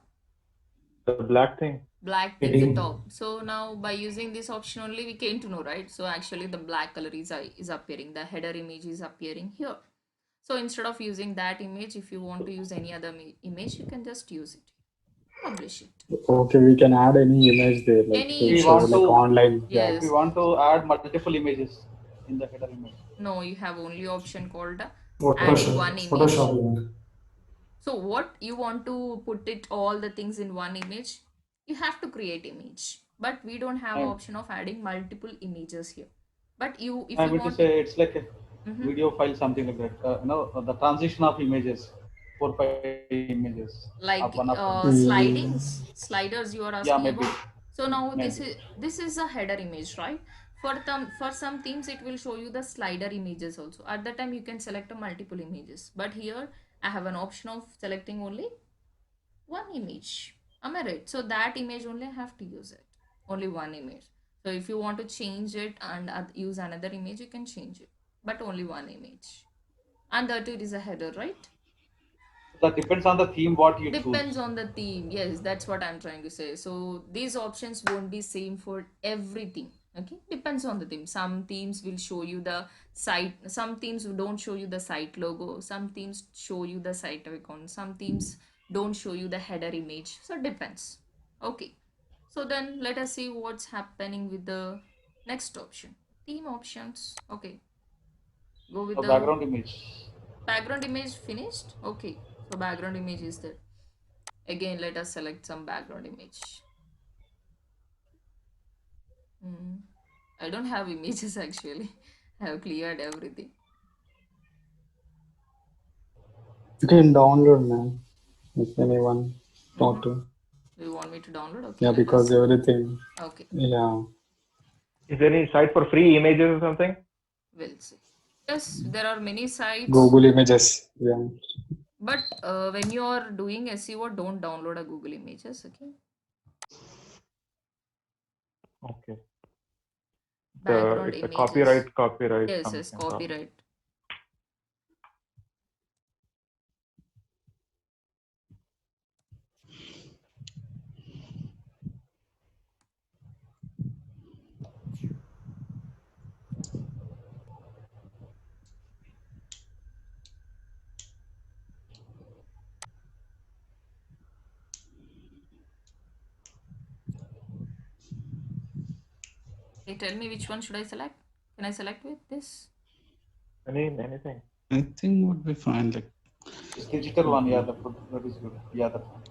The black thing. Black in the Heading. top. So now by using this option only we came to know, right? So actually the black color is appearing. The header image is appearing here. So instead of using that image, if you want to use any other image, you can just use it. Publish it. Okay, we can add any image there, like Any to We show want image. like to, online. Yeah. if we Yes. want to add multiple images in the header image. No, you have only option called add Photoshop. one image. Photoshop link. So what you want to put it all the things in one image, you have to create image. But we don't have I, option of adding multiple images here. But you, if I you mean to want, say it's like a Mhm. video file, something like that. The transition of images, 4 5 images, like one after another. sliders you are Yeah, asking maybe, about. So now maybe. this is a header image, right? For some themes it will show you the slider images also. At that time you can select a multiple images, but here I have an option of selecting only one image. Am I right? So that image only I have to use it, only one image. So if you want to change it and use another image, you can change it, but only one image. And that it is a header, right? That depends on the theme what you Depends choose. on the theme. Yes, that's what I'm trying to say. So these options won't be same for everything. Okay, depends on the theme. Some themes will show you the site. Some themes don't show you the site logo. Some themes show you the site icon. Some themes don't show you the header image. So it depends. Okay. So then let us see what's happening with the next option. Theme options. Okay. Go with The the background image. background image finished. Okay. So background image is there. Again, let us select some background image. I don't have images actually. I have cleared everything. You can download, man. If anyone want to. Do you want me to download? Okay, Yeah, let because us. everything. Okay, Yeah. Is there any site for free images or something? we'll see. Yes, there are many sites, Google Images. Yeah. but when you are doing SEO, don't download a Google Images. Okay. Okay. Background It's a images. copyright Yes, something. yes, copyright. Okay, tell me which one should I select? Can I select with this? Anything. I think would be fine. Like This digital one, yeah, that is good. Yeah, that one.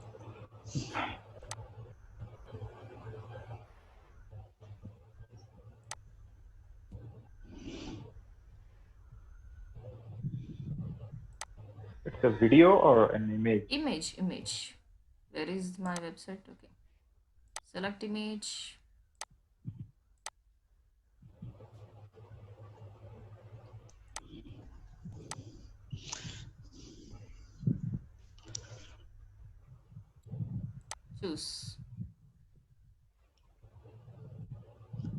It's a video or an image? Image. Where is my website? Okay. Select image. Choose.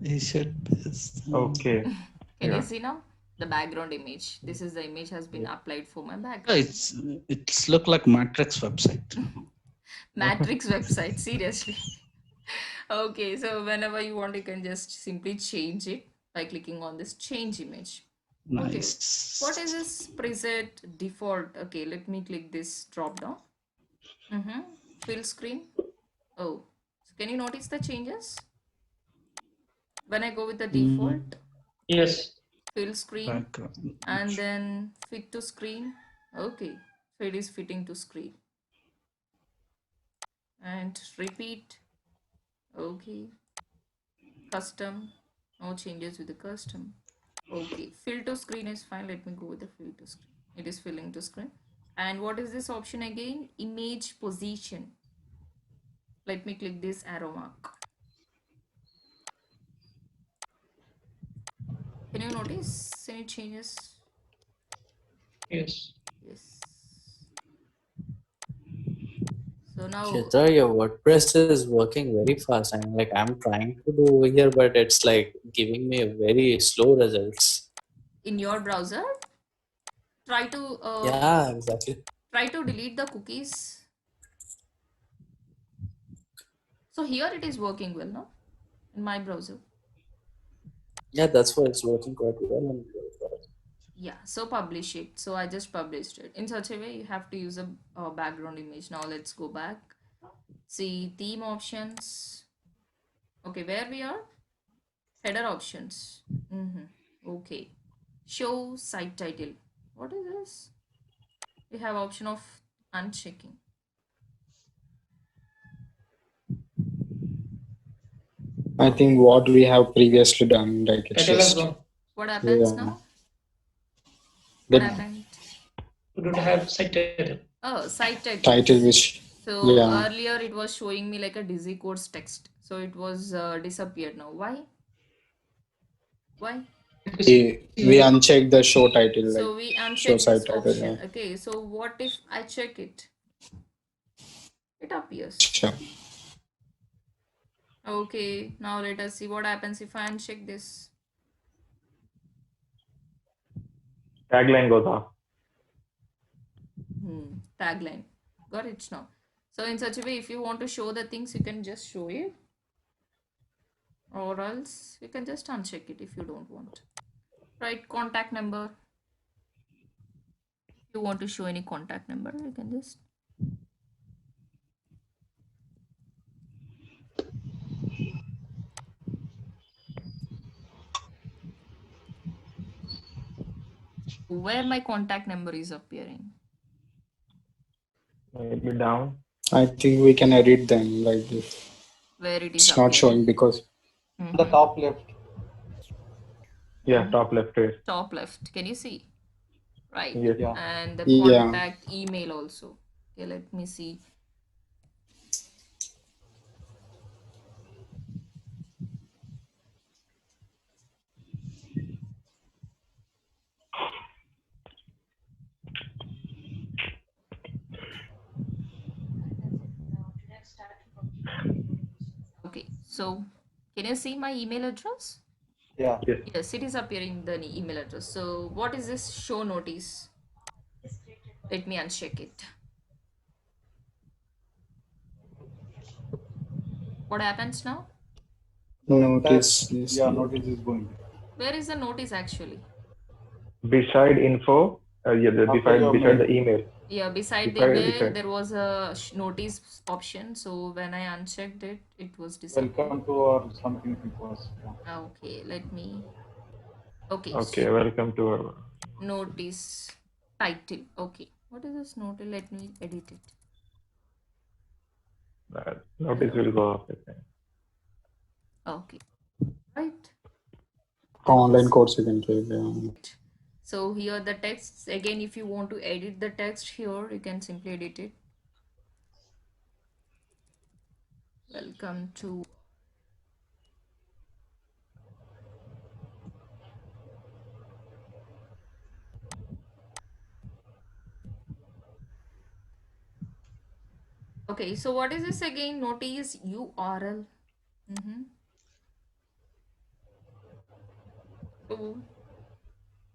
Asian best. Okay. Can you Yeah. see now? The background image. This is the image has been applied for my Oh, background. it's look like Matrix website. Matrix website, seriously. Okay, so whenever you want, you can just simply change it by clicking on this change image. Okay, Nice. what is this preset default? Okay, let me click this drop down. Fill screen. Oh, so can you notice the changes? When I go with the default, Yes. fill screen, Background. and then fit to screen. Okay, so it is fitting to screen. And repeat. Okay. Custom. No changes with the custom. Okay. Fill to screen is fine. Let me go with the fill to screen. It is filling to screen. And what is this option again? Image position. Let me click this arrow mark. Can you notice any changes? Yes. Yes. So now, Chitra, your WordPress is working very fast. I mean, like I'm trying to do over here, but it's like giving me very slow results. in your browser, try to Yeah, exactly. try to delete the cookies. So here it is working well, no? In my browser. Yeah, that's why it's working quite well. And Yeah, so publish it. So I just published it. In such a way, you have to use a background image. Now let's go back. See theme options. Okay, where we are? Header options. Okay. Show site title. What is this? We have option of unchecking. I think what we have previously done, like it's Title has just gone. What happens yeah. now? What The happened? We don't have site title. Oh, site title. title which So yeah. earlier it was showing me like a Dizzy codes text. So it was disappeared now. Why? Why? we uncheck the show title, like So we show uncheck site this title. option. Yeah. Okay, so what if I check it? It appears. Sure. Okay, now let us see what happens if I uncheck this. Tagline goes off. Tagline. Got it now. So in such a way, if you want to show the things, you can just show it. Or else you can just uncheck it if you don't want. Right, contact number. If you want to show any contact number, you can just. Where my contact number is appearing. Maybe down. I think we can edit them like this. Where it is It's not appearing. showing because The top left. Yeah, top left here. Top left. Can you see? Right. Yes. Yeah. And the Yeah. contact email also. Okay, let me see. Okay, so can you see my email address? Yeah. Yes, it is appearing the email address. So what is this show notice? Let me uncheck it. What happens now? notice this. Yeah, notice is going. Where is the notice actually? Beside info, beside the email. Yeah, beside the Beside- email, beside. there was a notice option. So when I unchecked it, it was disappeared. Welcome to or something it was. Yeah. Okay, let me. Okay. Okay, welcome to our. Notice title. Okay. What is this notice? Let me edit it. Notice will go up. I think. Okay. Right. Online course you can take. Yeah. So here the text, again, if you want to edit the text here, you can simply edit it. Welcome to okay, so what is this again? Notice URL. So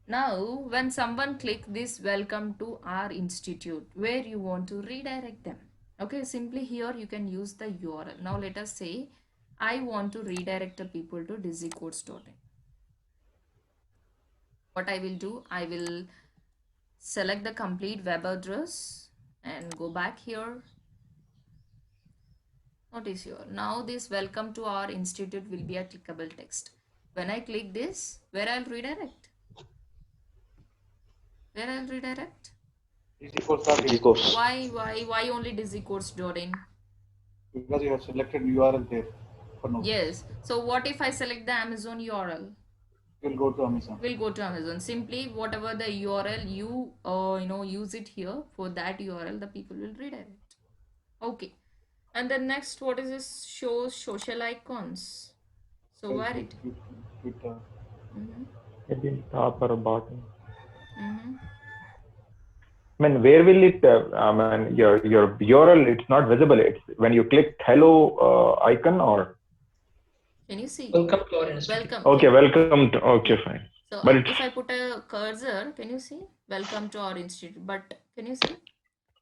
now when someone click this welcome to our institute, where you want to redirect them. Okay, simply here you can use the URL. Now let us say I want to redirect the people to dizzycodes.in. What I will do, I will select the complete web address and go back here. Notice here, now this welcome to our institute will be a clickable text. When I click this, where I'll redirect? Where I'll redirect? Dizzycodes. Why only dizzycodes.in? Because you have selected URL there for now. Yes. So what if I select the Amazon URL? You'll go to Amazon. We'll go to Amazon. Simply whatever the URL you use it here, for that URL the people will redirect. Okay. And then next, what is this? Shows social icons. So where it? Twitter. Maybe top or bottom. Mm-hmm. I mean, where will it? I mean, your URL, it's not visible. It's when you click hello icon or. Can you see? Welcome to our institute. Welcome. Okay, welcome to. Okay, fine. So But if I put a cursor, can you see? Welcome to our institute. But can you see?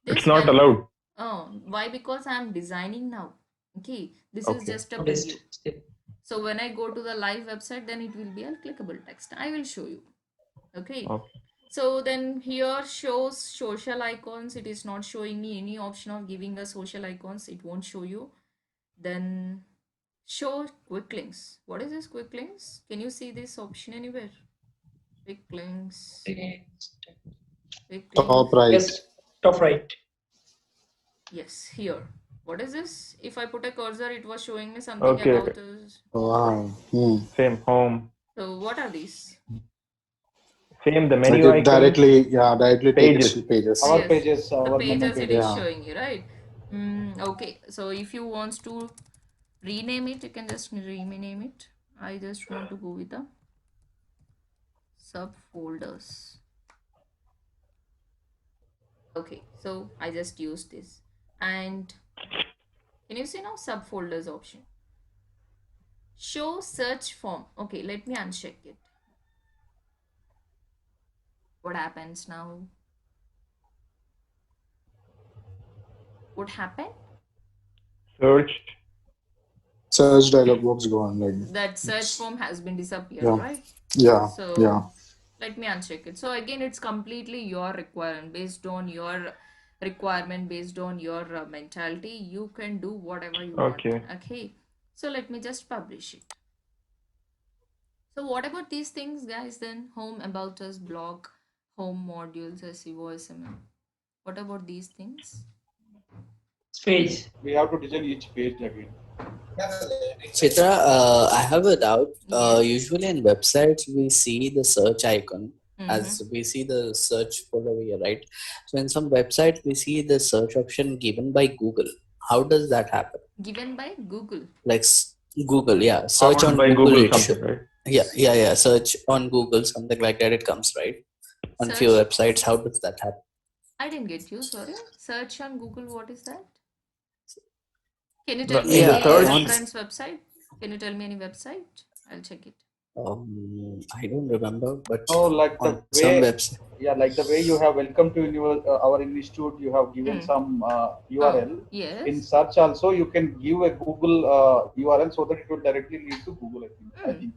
it's not allowed. Oh, why? Because I'm designing now. Okay, this is Okay. just a Best preview. step. So when I go to the live website, then it will be a clickable text. I will show you. Okay. Okay. So then here shows social icons. It is not showing me any option of giving a social icons. It won't show you. Then show quick links. What is this quick links? Can you see this option anywhere? Quick links. Quick Top links. right. Yes, top right. Yes, here. What is this? If I put a cursor, it was showing me something Okay. about this. Wow. Same home. So what are these? Same the Like menu it icon. directly take Pages. us to pages. Our Yes, pages, the our menu pages it pages. is Yeah. showing you, right? Okay, so if you want to rename it, you can just rename it. I just want to go with the subfolders. Okay, so I just used this. And can you see now subfolders option? Show search form. Okay, let me uncheck it. What happens now? What happened? Search dialog box go on like That search form has been disappeared, Yeah. right? yeah. So Yeah. let me uncheck it. So again, it's completely your requirement, based on your requirement, based on your mentality. You can do whatever you Okay. want. Okay. So let me just publish it. So what about these things, guys? Then home, about us, blog, home modules, SEO, SMM. What about these things? Page. We have to design each page again. Chitra, I have a doubt. Yes. Usually in websites, we see the search icon Mhm. as we see the search folder here, right? So in some websites, we see the search option given by Google. How does that happen? Given by Google. Like Google, yeah. Search Powered on by Google, Google it something, right? yeah. Search on Google, something like that. It comes right on few Search. websites. How does that happen? I didn't get you. Sorry. Search on Google. What is that? Can you No, tell me in the any search- reference website? Can you tell me any website? I'll check it. I don't remember, but No, like the on some way, website. yeah, like the way you have welcome to our institute, you have given some URL. Oh, yes. In search also, you can give a Google URL so that it will directly lead to Google. I think.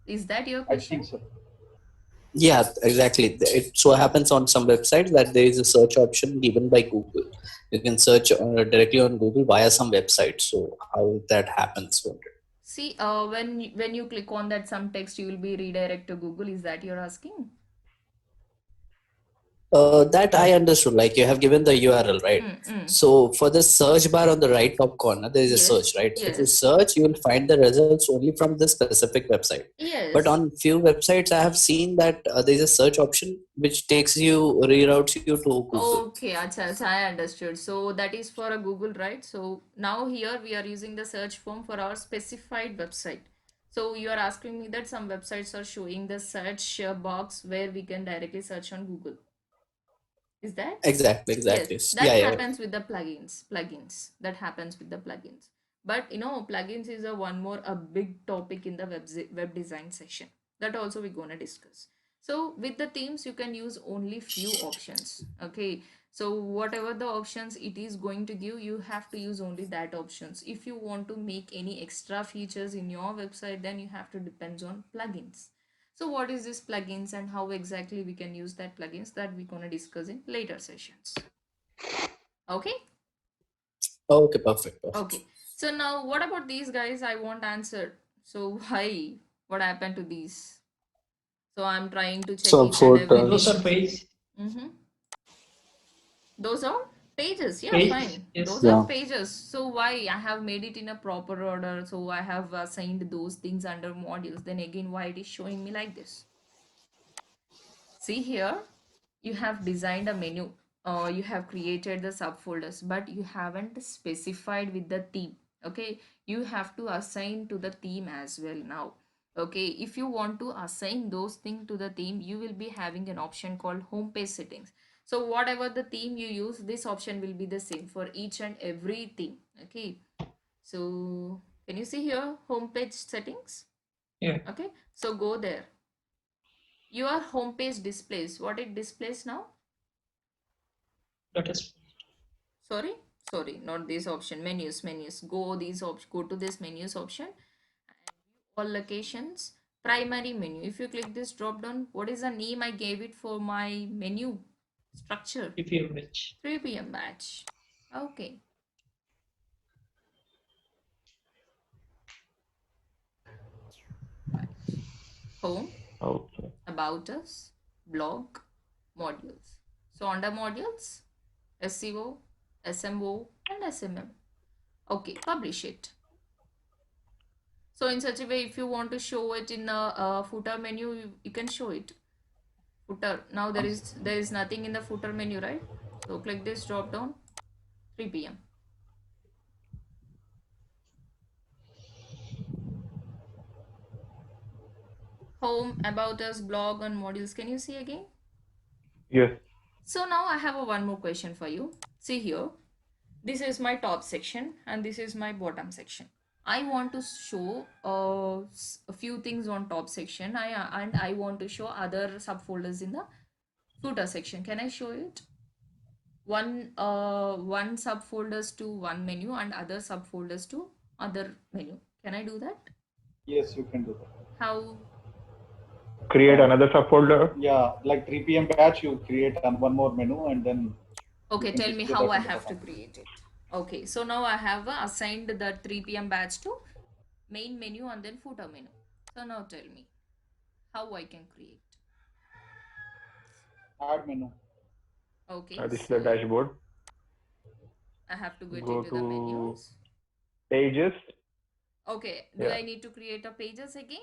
Is that your I question? think so. Yeah, exactly. It so happens on some websites that there is a search option given by Google. You can search directly on Google via some website. So how that happens? See, when you click on that, some text, you will be redirected to Google. Is that you're asking? That I understood. Like you have given the URL, right? So for the search bar on the right top corner, there is a Yes, search, right? If you yes. search, you will find the results only from this specific website. But Yes. on few websites, I have seen that there is a search option which takes you, reroutes you to Google. Okay, acha, I understood. So that is for a Google, right? So now here we are using the search form for our specified website. So you are asking me that some websites are showing the search box where we can directly search on Google. Is that? Exactly, Yes, exactly. that Yeah, yeah. happens with the plugins. Plugins. That happens with the plugins. But plugins is a big topic in the web design session. That also we're gonna discuss. So with the themes, you can use only few options. Okay. So whatever the options it is going to give, you have to use only that options. If you want to make any extra features in your website, then you have to depend on plugins. So what is this plugins and how exactly we can use that plugins, that we're gonna discuss in later sessions. Okay. Okay, perfect, perfect. Okay. So now what about these guys? I want answered. So why? What happened to these? So I'm trying to check each and everything. Those are page. Mm-hmm. Those are pages. Yeah, Page, fine. yes. Those Yeah. are pages. So why I have made it in a proper order? So I have assigned those things under modules. Then again, why it is showing me like this? See here, you have designed a menu. You have created the subfolders, but you haven't specified with the theme. Okay, you have to assign to the theme as well now. Okay, if you want to assign those things to the theme, you will be having an option called home page settings. So whatever the theme you use, this option will be the same for each and every theme. Okay, so can you see here home page settings? Yeah. Okay, so go there. Your home page displays what it displays now. That is Sorry, not this option. Menus, go to this menus option and all locations, primary menu. If you click this drop down, what is the name I gave it for my menu structure? 3 p.m. batch. 3 p.m. batch. Okay. Home, Okay. about us, blog, modules. So under modules, SEO, SMO, and SMM. Okay, publish it. So in such a way, if you want to show it in a footer menu, you can show it. Footer. Now there is nothing in the footer menu, right? So click this drop down, 3 p.m. Home, about us, blog, and modules. Can you see again? Yes. So now I have one more question for you. See here. This is my top section and this is my bottom section. I want to show a few things on top section. I want to show other subfolders in the footer section. Can I show it? One subfolders to one menu and other subfolders to other menu. Can I do that? Yes, you can do that. How? Create another subfolder. Yeah, like 3 p.m. batch, you create one more menu and then. Okay, you can tell me display how that I in the have to bottom. create it. Okay, so now I have assigned the 3 p.m. batch to main menu and then footer menu. So now tell me how I can create. Add menu. Okay, This is the dashboard. I have to get Go into the to menus. pages. Okay, do Yeah. I need to create a pages again?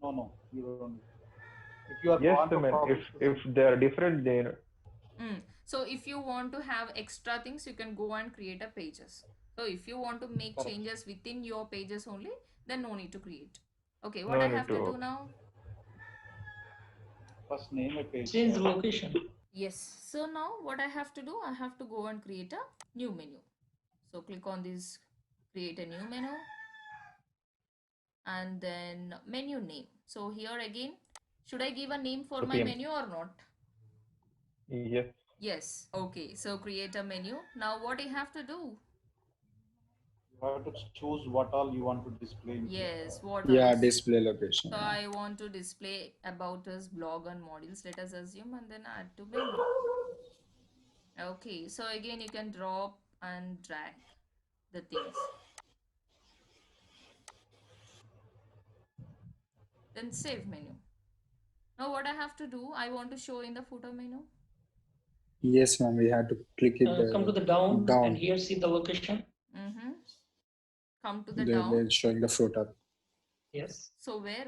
No, you don't. If you are Yes, want to publish if they are different, then So if you want to have extra things, you can go and create a pages. So if you want to make Correct. changes within your pages only, then no need to create. Okay, what no I need have to to. do now? first name a page. Change the location. Yes. So now what I have to do, I have to go and create a new menu. So click on this, create a new menu, and then menu name. So here again, should I give a name for my PM. menu or not? Yes. Yes. Okay. So create a menu. Now what I have to do? You have to choose what all you want to display. Yes. What Yeah, else? display location. So I want to display about us, blog and modules. Let us assume and then add to menu. Okay. So again, you can drop and drag the things. Then save menu. Now what I have to do, I want to show in the footer menu. Yes, ma'am. We had to click it Come to the down, and down. here see the location. Mm-hmm. Come to the They're down. showing the footer. Yes. So where?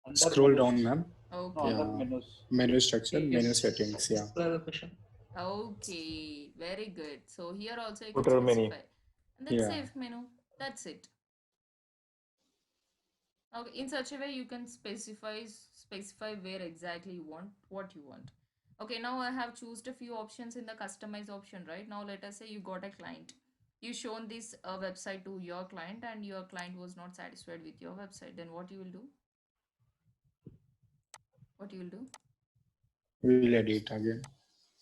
Under Scroll menus. down, ma'am. No, Okay. under Yeah. menus. Menu structure, menu Yes. settings. Yeah. Display location. Okay, very good. So here also you can Footer menu. specify. And then Yeah. save menu. That's it. Okay, in such a way you can specify where exactly you want what you want. Okay, now I have chosen a few options in the customize option, right? Now let us say you got a client. You shown this website to your client and your client was not satisfied with your website. Then what you will do? What you will do? We will edit again.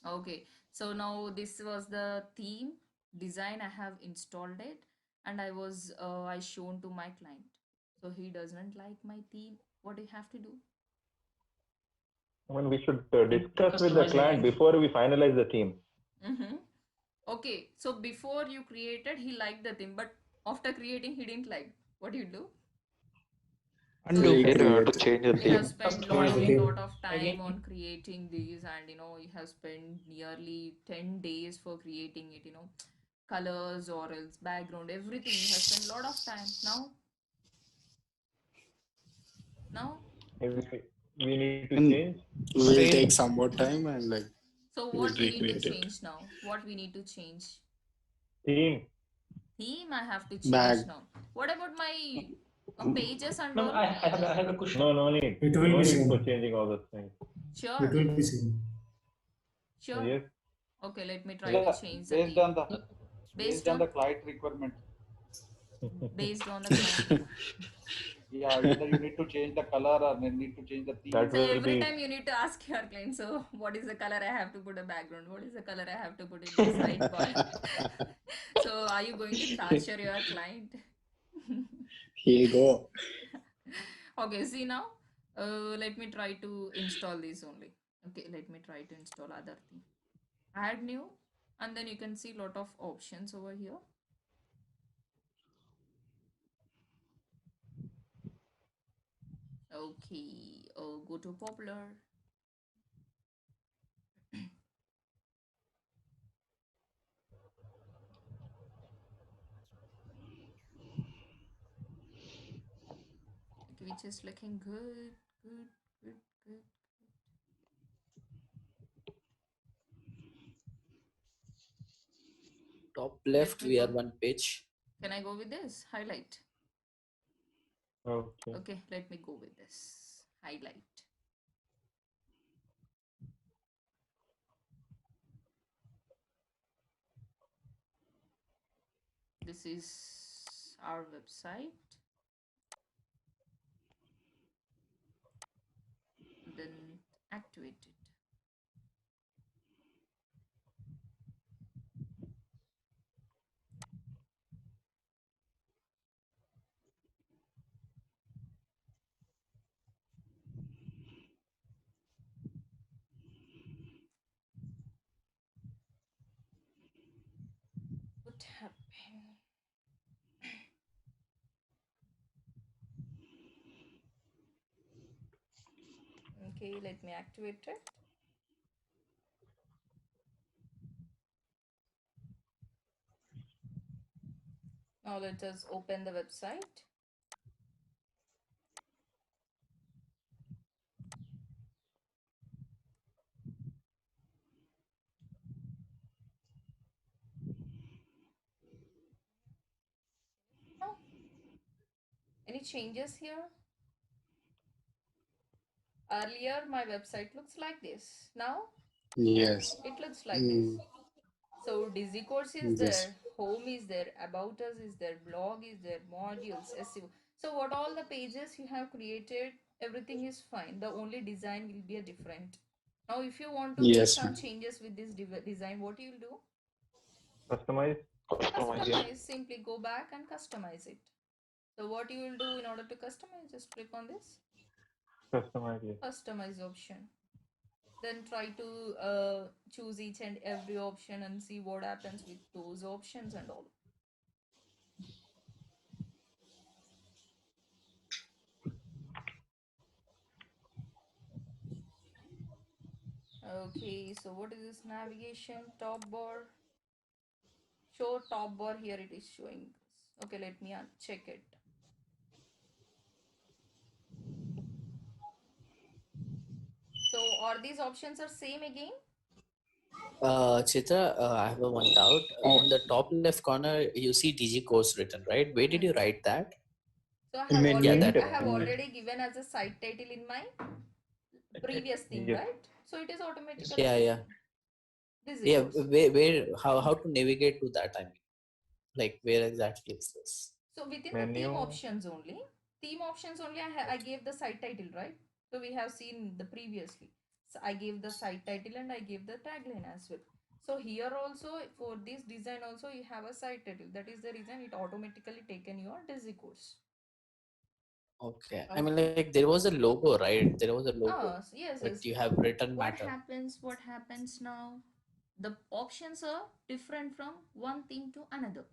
Okay, so now this was the theme design. I have installed it and I shown to my client. So he doesn't like my theme. What do you have to do? I mean, we should discuss with the Customize client again. before we finalize the theme. Mm-hmm. Okay, so before you created, he liked the theme, but after creating, he didn't like. What do you do? Undo. Recreate. You have to change the He has theme. spent Customize lot of time again. on creating these, and he has spent nearly 10 days for creating it. Colors or else background, everything. He has spent a lot of time. Now, We need to And change. we'll Same. take some more time and like so we'll what we need to recreate it. change now? What we need to change? Theme. Theme I have to change Bag. now. What about my pages and No, all? I have a question. No need. It will No be need same. for changing all those things. Sure. It will be same. Sure. Yes. Okay, let me try Yeah, to change the based theme. on the based on the client requirement. Based on the client. Yeah, either you need to change the color or you need to change the theme. That So will every be time you need to ask your client, so what is the color I have to put a background? What is the color I have to put in the sidebar? So are you going to torture your client? Here you go. Okay, see now, let me try to install this only. Okay, let me try to install other thing. Add new, and then you can see lot of options over here. Okay, go to popular. Okay, which is looking good. Top left, me we go. are one page. Can I go with this? Highlight. okay. Okay, let me go with this. Highlight. This is our website. Then activate it. What happened? Okay, let me activate it. Now let us open the website. Oh, any changes here? Earlier, my website looks like this. Now, Yes. it looks like this. So Dizzy course is Yes. there, home is there, about us is there, blog is there, modules, SEO. So what all the pages you have created, everything is fine. The only design will be a different. Now, if you want to make Yes, some ma'am. changes with this design, what you will do? Customize. Customize. Simply go back and customize it. So what you will do in order to customize, just click on this Customize. Yes. customize option. Then try to choose each and every option and see what happens with those options and all. Okay, so what is this navigation top bar? Show top bar, here it is showing this. Okay, let me check it. So are these options are same again? Chitra, I have a one doubt. On the top left corner, you see DG course written, right? Where did you write that? So In Yeah, menu. that. I have already given as a site title in my previous theme, Yes. right? So it is automatically Yeah, yeah, taken. This is yeah. course. How to navigate to that? I mean, like, where exactly is this? So within the Menu. theme options only, I gave the site title, right? So we have seen the previously. So I gave the site title and I gave the tagline as well. So here also for this design also you have a site title. That is the reason it automatically taken your Desi course. Okay. I mean, like, there was a logo, right? There was a logo, Ah, yes, but yes. you have written What matter. happens? What happens now? The options are different from one theme to another.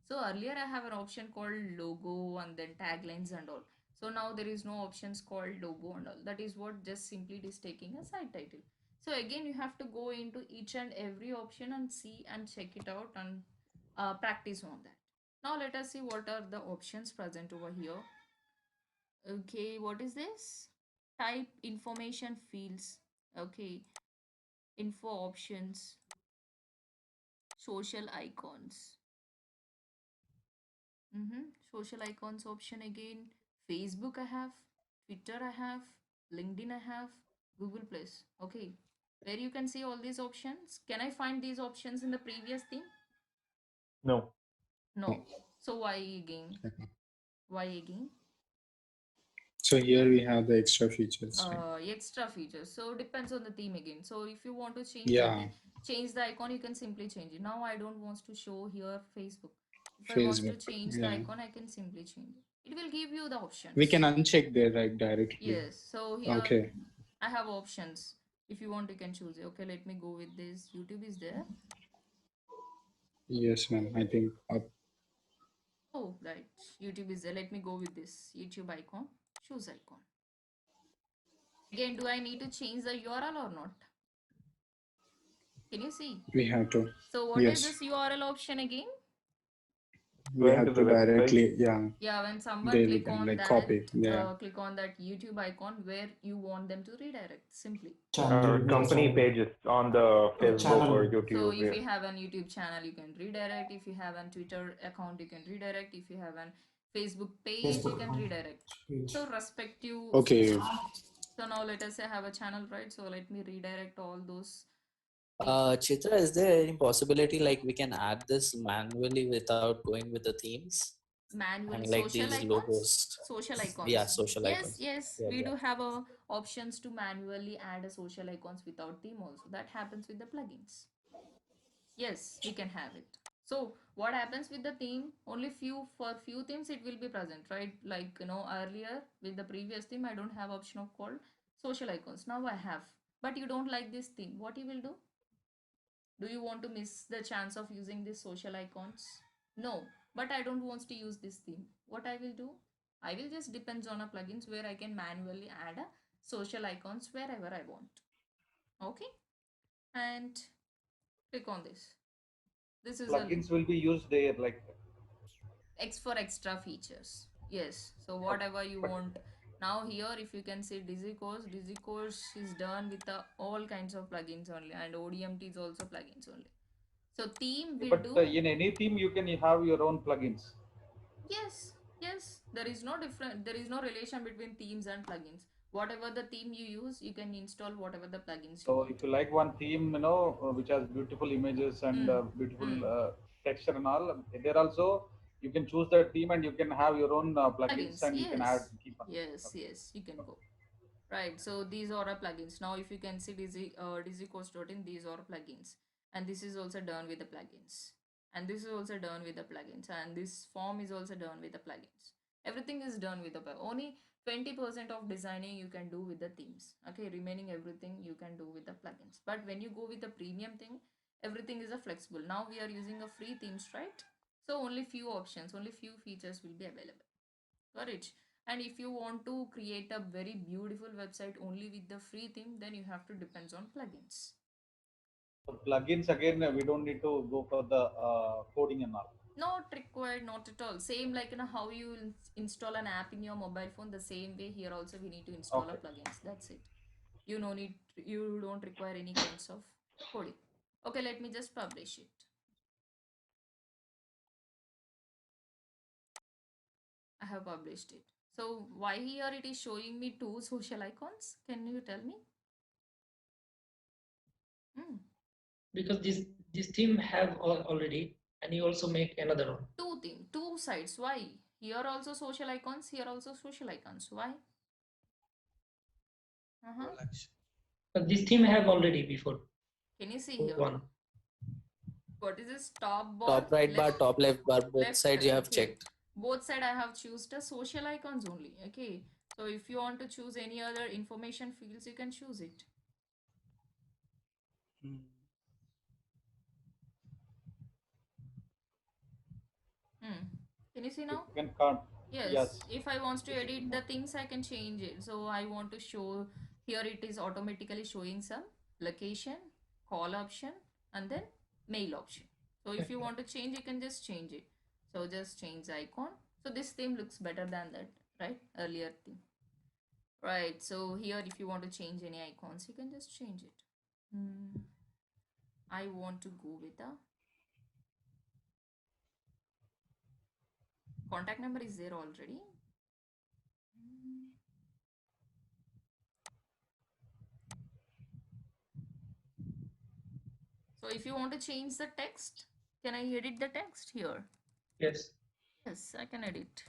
So earlier I have an option called logo and then taglines and all. So now there is no options called logo and all. That is what just simply it is taking a site title. So again you have to go into each and every option and see and check it out and practice on that. Now let us see what are the options present over here. Okay, what is this? Type information fields. Okay, info options, social icons. Social icons option again. Facebook I have, Twitter I have, LinkedIn I have, Google Plus. Okay, where you can see all these options. Can I find these options in the previous theme? No. No. So why again? Why again? So here we have the extra features. Right? Extra features. So depends on the theme again. So if you want to Yeah, change the icon, you can simply change it. Now I don't want to show here Facebook. If I want to Facebook. change the Yeah. icon, I can simply change it. It will give you the We options. can uncheck there, right, directly. Yes. So here Okay. I have options. If you want, you can choose it. Okay, let me go with this. YouTube is there. Yes, ma'am. I think up. Oh, right. YouTube is there. Let me go with this YouTube icon. Choose icon. Again, do I need to change the URL or not? Can you see? We have to. So what is Yes. this URL option again? We Going to have the to website. directly, yeah, Yeah, when someone there we can like copy. Yeah. click on that YouTube icon where you want them to redirect simply. Or company pages on the Facebook or So YouTube. if Yeah. you have a YouTube channel, you can redirect. If you have a Twitter account, you can redirect. If you have a Facebook page, you can redirect. So respective. Okay. So now let us say I have a channel, right? So let me redirect all those. Chitra, is there any possibility like we can add this manually without going with the themes? I Manually mean, like social these icons. logos. Social Yeah, icons. social Yes, icons. yes, Yeah, we do exactly. have a options to manually add a social icons without theme also. That happens with the plugins. Yes, we can have it. So what happens with the theme? Only few themes it will be present, right? Like earlier with the previous theme, I don't have option of called social icons. Now I have. But you don't like this theme. What you will do? Do you want to miss the chance of using these social icons? No, but I don't want to use this theme. What I will do? I will just depends on a plugins where I can manually add a social icons wherever I want. Okay, and click on this. This is a Plugins will be used there, like X for extra features. Yes. So whatever you want. Now here, if you can see Dizzy course is done with all kinds of plugins only, and ODMT is also plugins only. So theme will but do. in any theme you can have your own plugins. Yes, yes. There is no different. There is no relation between themes and plugins. Whatever the theme you use, you can install whatever the plugins you So want. if you like one theme, which has beautiful images and Mm. beautiful Mm. texture and all, there also you can choose that theme and you can have your own plugins Plugins. and you can add Yes. keep on. Yes. Okay. Yes. You can go. Right, so these are our plugins. Now, if you can see DizzyCourse.in, these are plugins, and this is also done with the plugins, and this is also done with the plugins, and this form is also done with the plugins. Everything is done with the only 20% of designing you can do with the themes. Okay, remaining everything you can do with the plugins. But when you go with the premium thing, everything is a flexible. Now we are using a free themes, right? So only few options, only few features will be available. Got it? And if you want to create a very beautiful website only with the free theme, then you have to depends on plugins. For plugins again, we don't need to go for the coding and all. Not required, not at all. Same like how you install an app in your mobile phone, the same way here also we need to install a Okay. plugins. That's it. You no need, you don't require any kinds of coding. Okay, let me just publish it. I have published it. So why here it is showing me 2 social icons? Can you tell me? Because this theme have already, and you also make another one. 2 theme, 2 sides. Why? Here also social icons, here also social icons. Why? But this theme have already before Can you see here? one. What is this? Top bar, Top right bar, top left bar, both left sides you side, have okay. checked. Both side I have choose the social icons only. Okay. So if you want to choose any other information fields, you can choose it. Can you see now? You can count. Yes. If I want to edit the things, I can change it. So I want to show here it is automatically showing some location, call option, and then mail option. So if you want to change, you can just change it. So just change the icon. So this theme looks better than that, right? Earlier theme. Right. So here, if you want to change any icons, you can just change it. I want to go with the contact number is there already. So if you want to change the text, can I edit the text here? Yes. Yes, I can edit.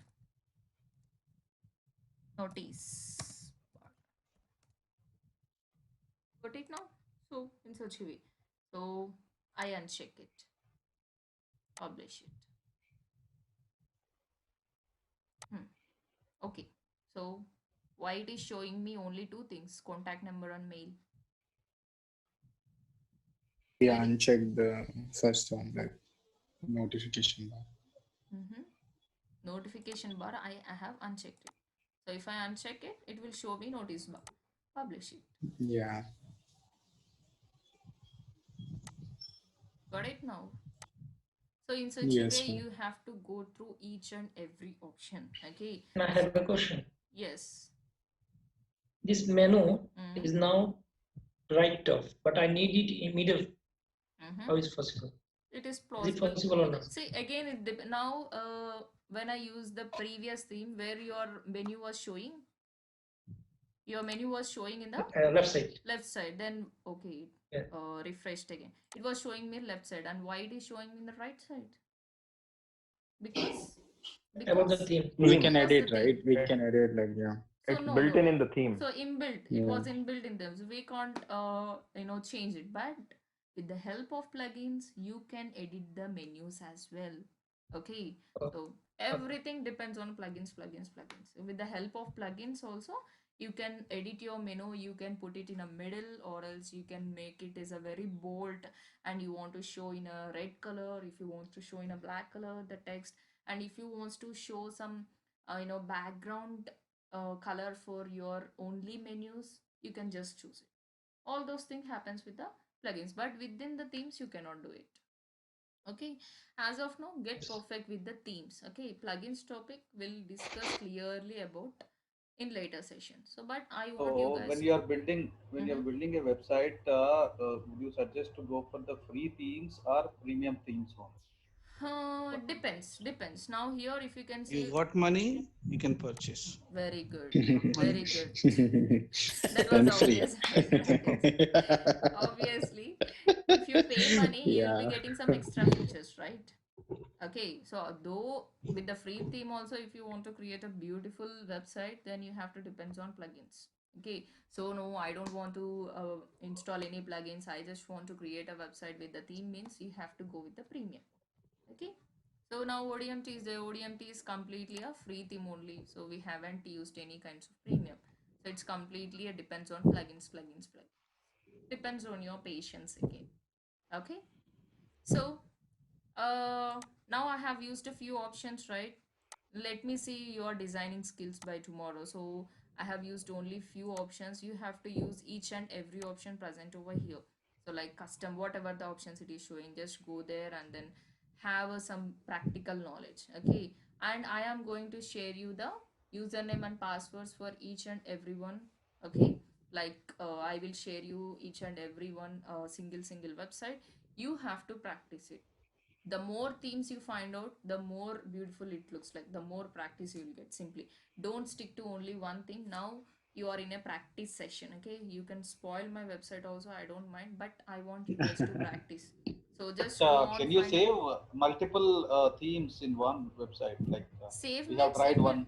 Notice. Got it now? So in such a way. So I uncheck it. Publish it. Okay. So why it is showing me only 2 things, contact number and mail? Yeah, uncheck the first one, like notification bar. Notification bar, I have unchecked it. So if I uncheck it, it will show me notice bar. Publish it. Yeah. Got it now? So in such Yes, a way, ma'am. you have to go through each and every option. Okay. And I have a question. Yes. This menu is now right off, but I need it in middle. How is possible? It is Is it possible. possible or not? See again, now when I use the previous theme where your menu was showing, your menu was showing in the Left side. Left side. Then okay, Yeah. refreshed again. It was showing me left side, and why it is showing me in the right side? Because About the theme. We can because edit, the right? theme. We can edit, like, yeah. So It's no, built no. in the theme. So inbuilt, it was inbuilt in them. So we can't change it. But with the help of plugins, you can edit the menus as well. Okay. So everything depends on plugins. With the help of plugins also, you can edit your menu, you can put it in a middle, or else you can make it as a very bold and you want to show in a red color, if you want to show in a black color the text, and if you want to show some background color for your only menus, you can just choose it. All those things happens with the plugins, but within the themes you cannot do it. Okay, as of now, get perfect with the themes. Okay, plugins topic will discuss clearly about in later sessions. So but I want you So guys when you are building a website, would you suggest to go for the free themes or premium themes only? depends. Now here if you can see, You got money, you can purchase. very good, Not money. very good. That was And free. obvious. Obviously, if you pay money, you'll be Yeah. getting some extra features, right? Okay, so though with the free theme also, if you want to create a beautiful website, then you have to depends on plugins. Okay, so no, I don't want to install any plugins. I just want to create a website with the theme, means you have to go with the premium. Okay, so now ODMT is there. ODMT is completely a free theme only, so we haven't used any kinds of premium. So it's completely depends on plugins. Depends on your patience again. Okay, so now I have used a few options, right? let me see your designing skills by tomorrow. So I have used only few options. You have to use each and every option present over here. So like custom, whatever the options it is showing, just go there and then have some practical knowledge. Okay. And I am going to share you the username and passwords for each and every one. Okay. Like I will share you each and every one single website. You have to practice it. The more themes you find out, the more beautiful it looks like, the more practice you will get. Simply don't stick to only one thing. Now you are in a practice session. Okay, you can spoil my website also, I don't mind, but I want you guys to practice. So just go on, Can you find save multiple themes in one website? Like save we have means tried it will one.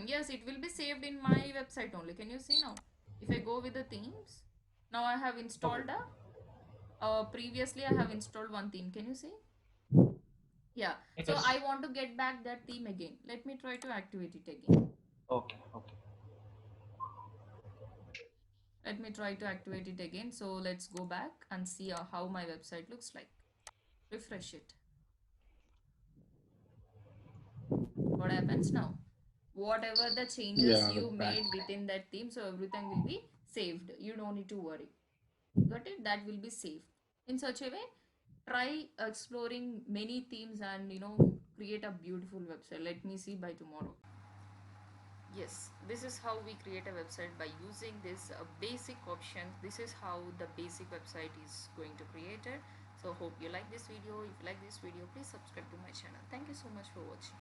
yes, it will be saved in my website only. Can you see now? If I go with the themes, now I have Okay. installed a previously I have installed one theme. Can you see? Yeah, so Yes. I want to get back that theme again. Let me try to activate it again. Okay. Okay. Let me try to activate it again. So let's go back and see how my website looks like. Refresh it. What happens now? Whatever the changes Yeah, you we're back. made within that theme, so everything will be saved. You don't need to worry. Got it? That will be saved. In such a way, try exploring many themes and create a beautiful website. Let me see by tomorrow. Yes, this is how we create a website by using this basic option. This is how the basic website is going to create it. So hope you like this video. If you like this video, please subscribe to my channel. Thank you so much for watching.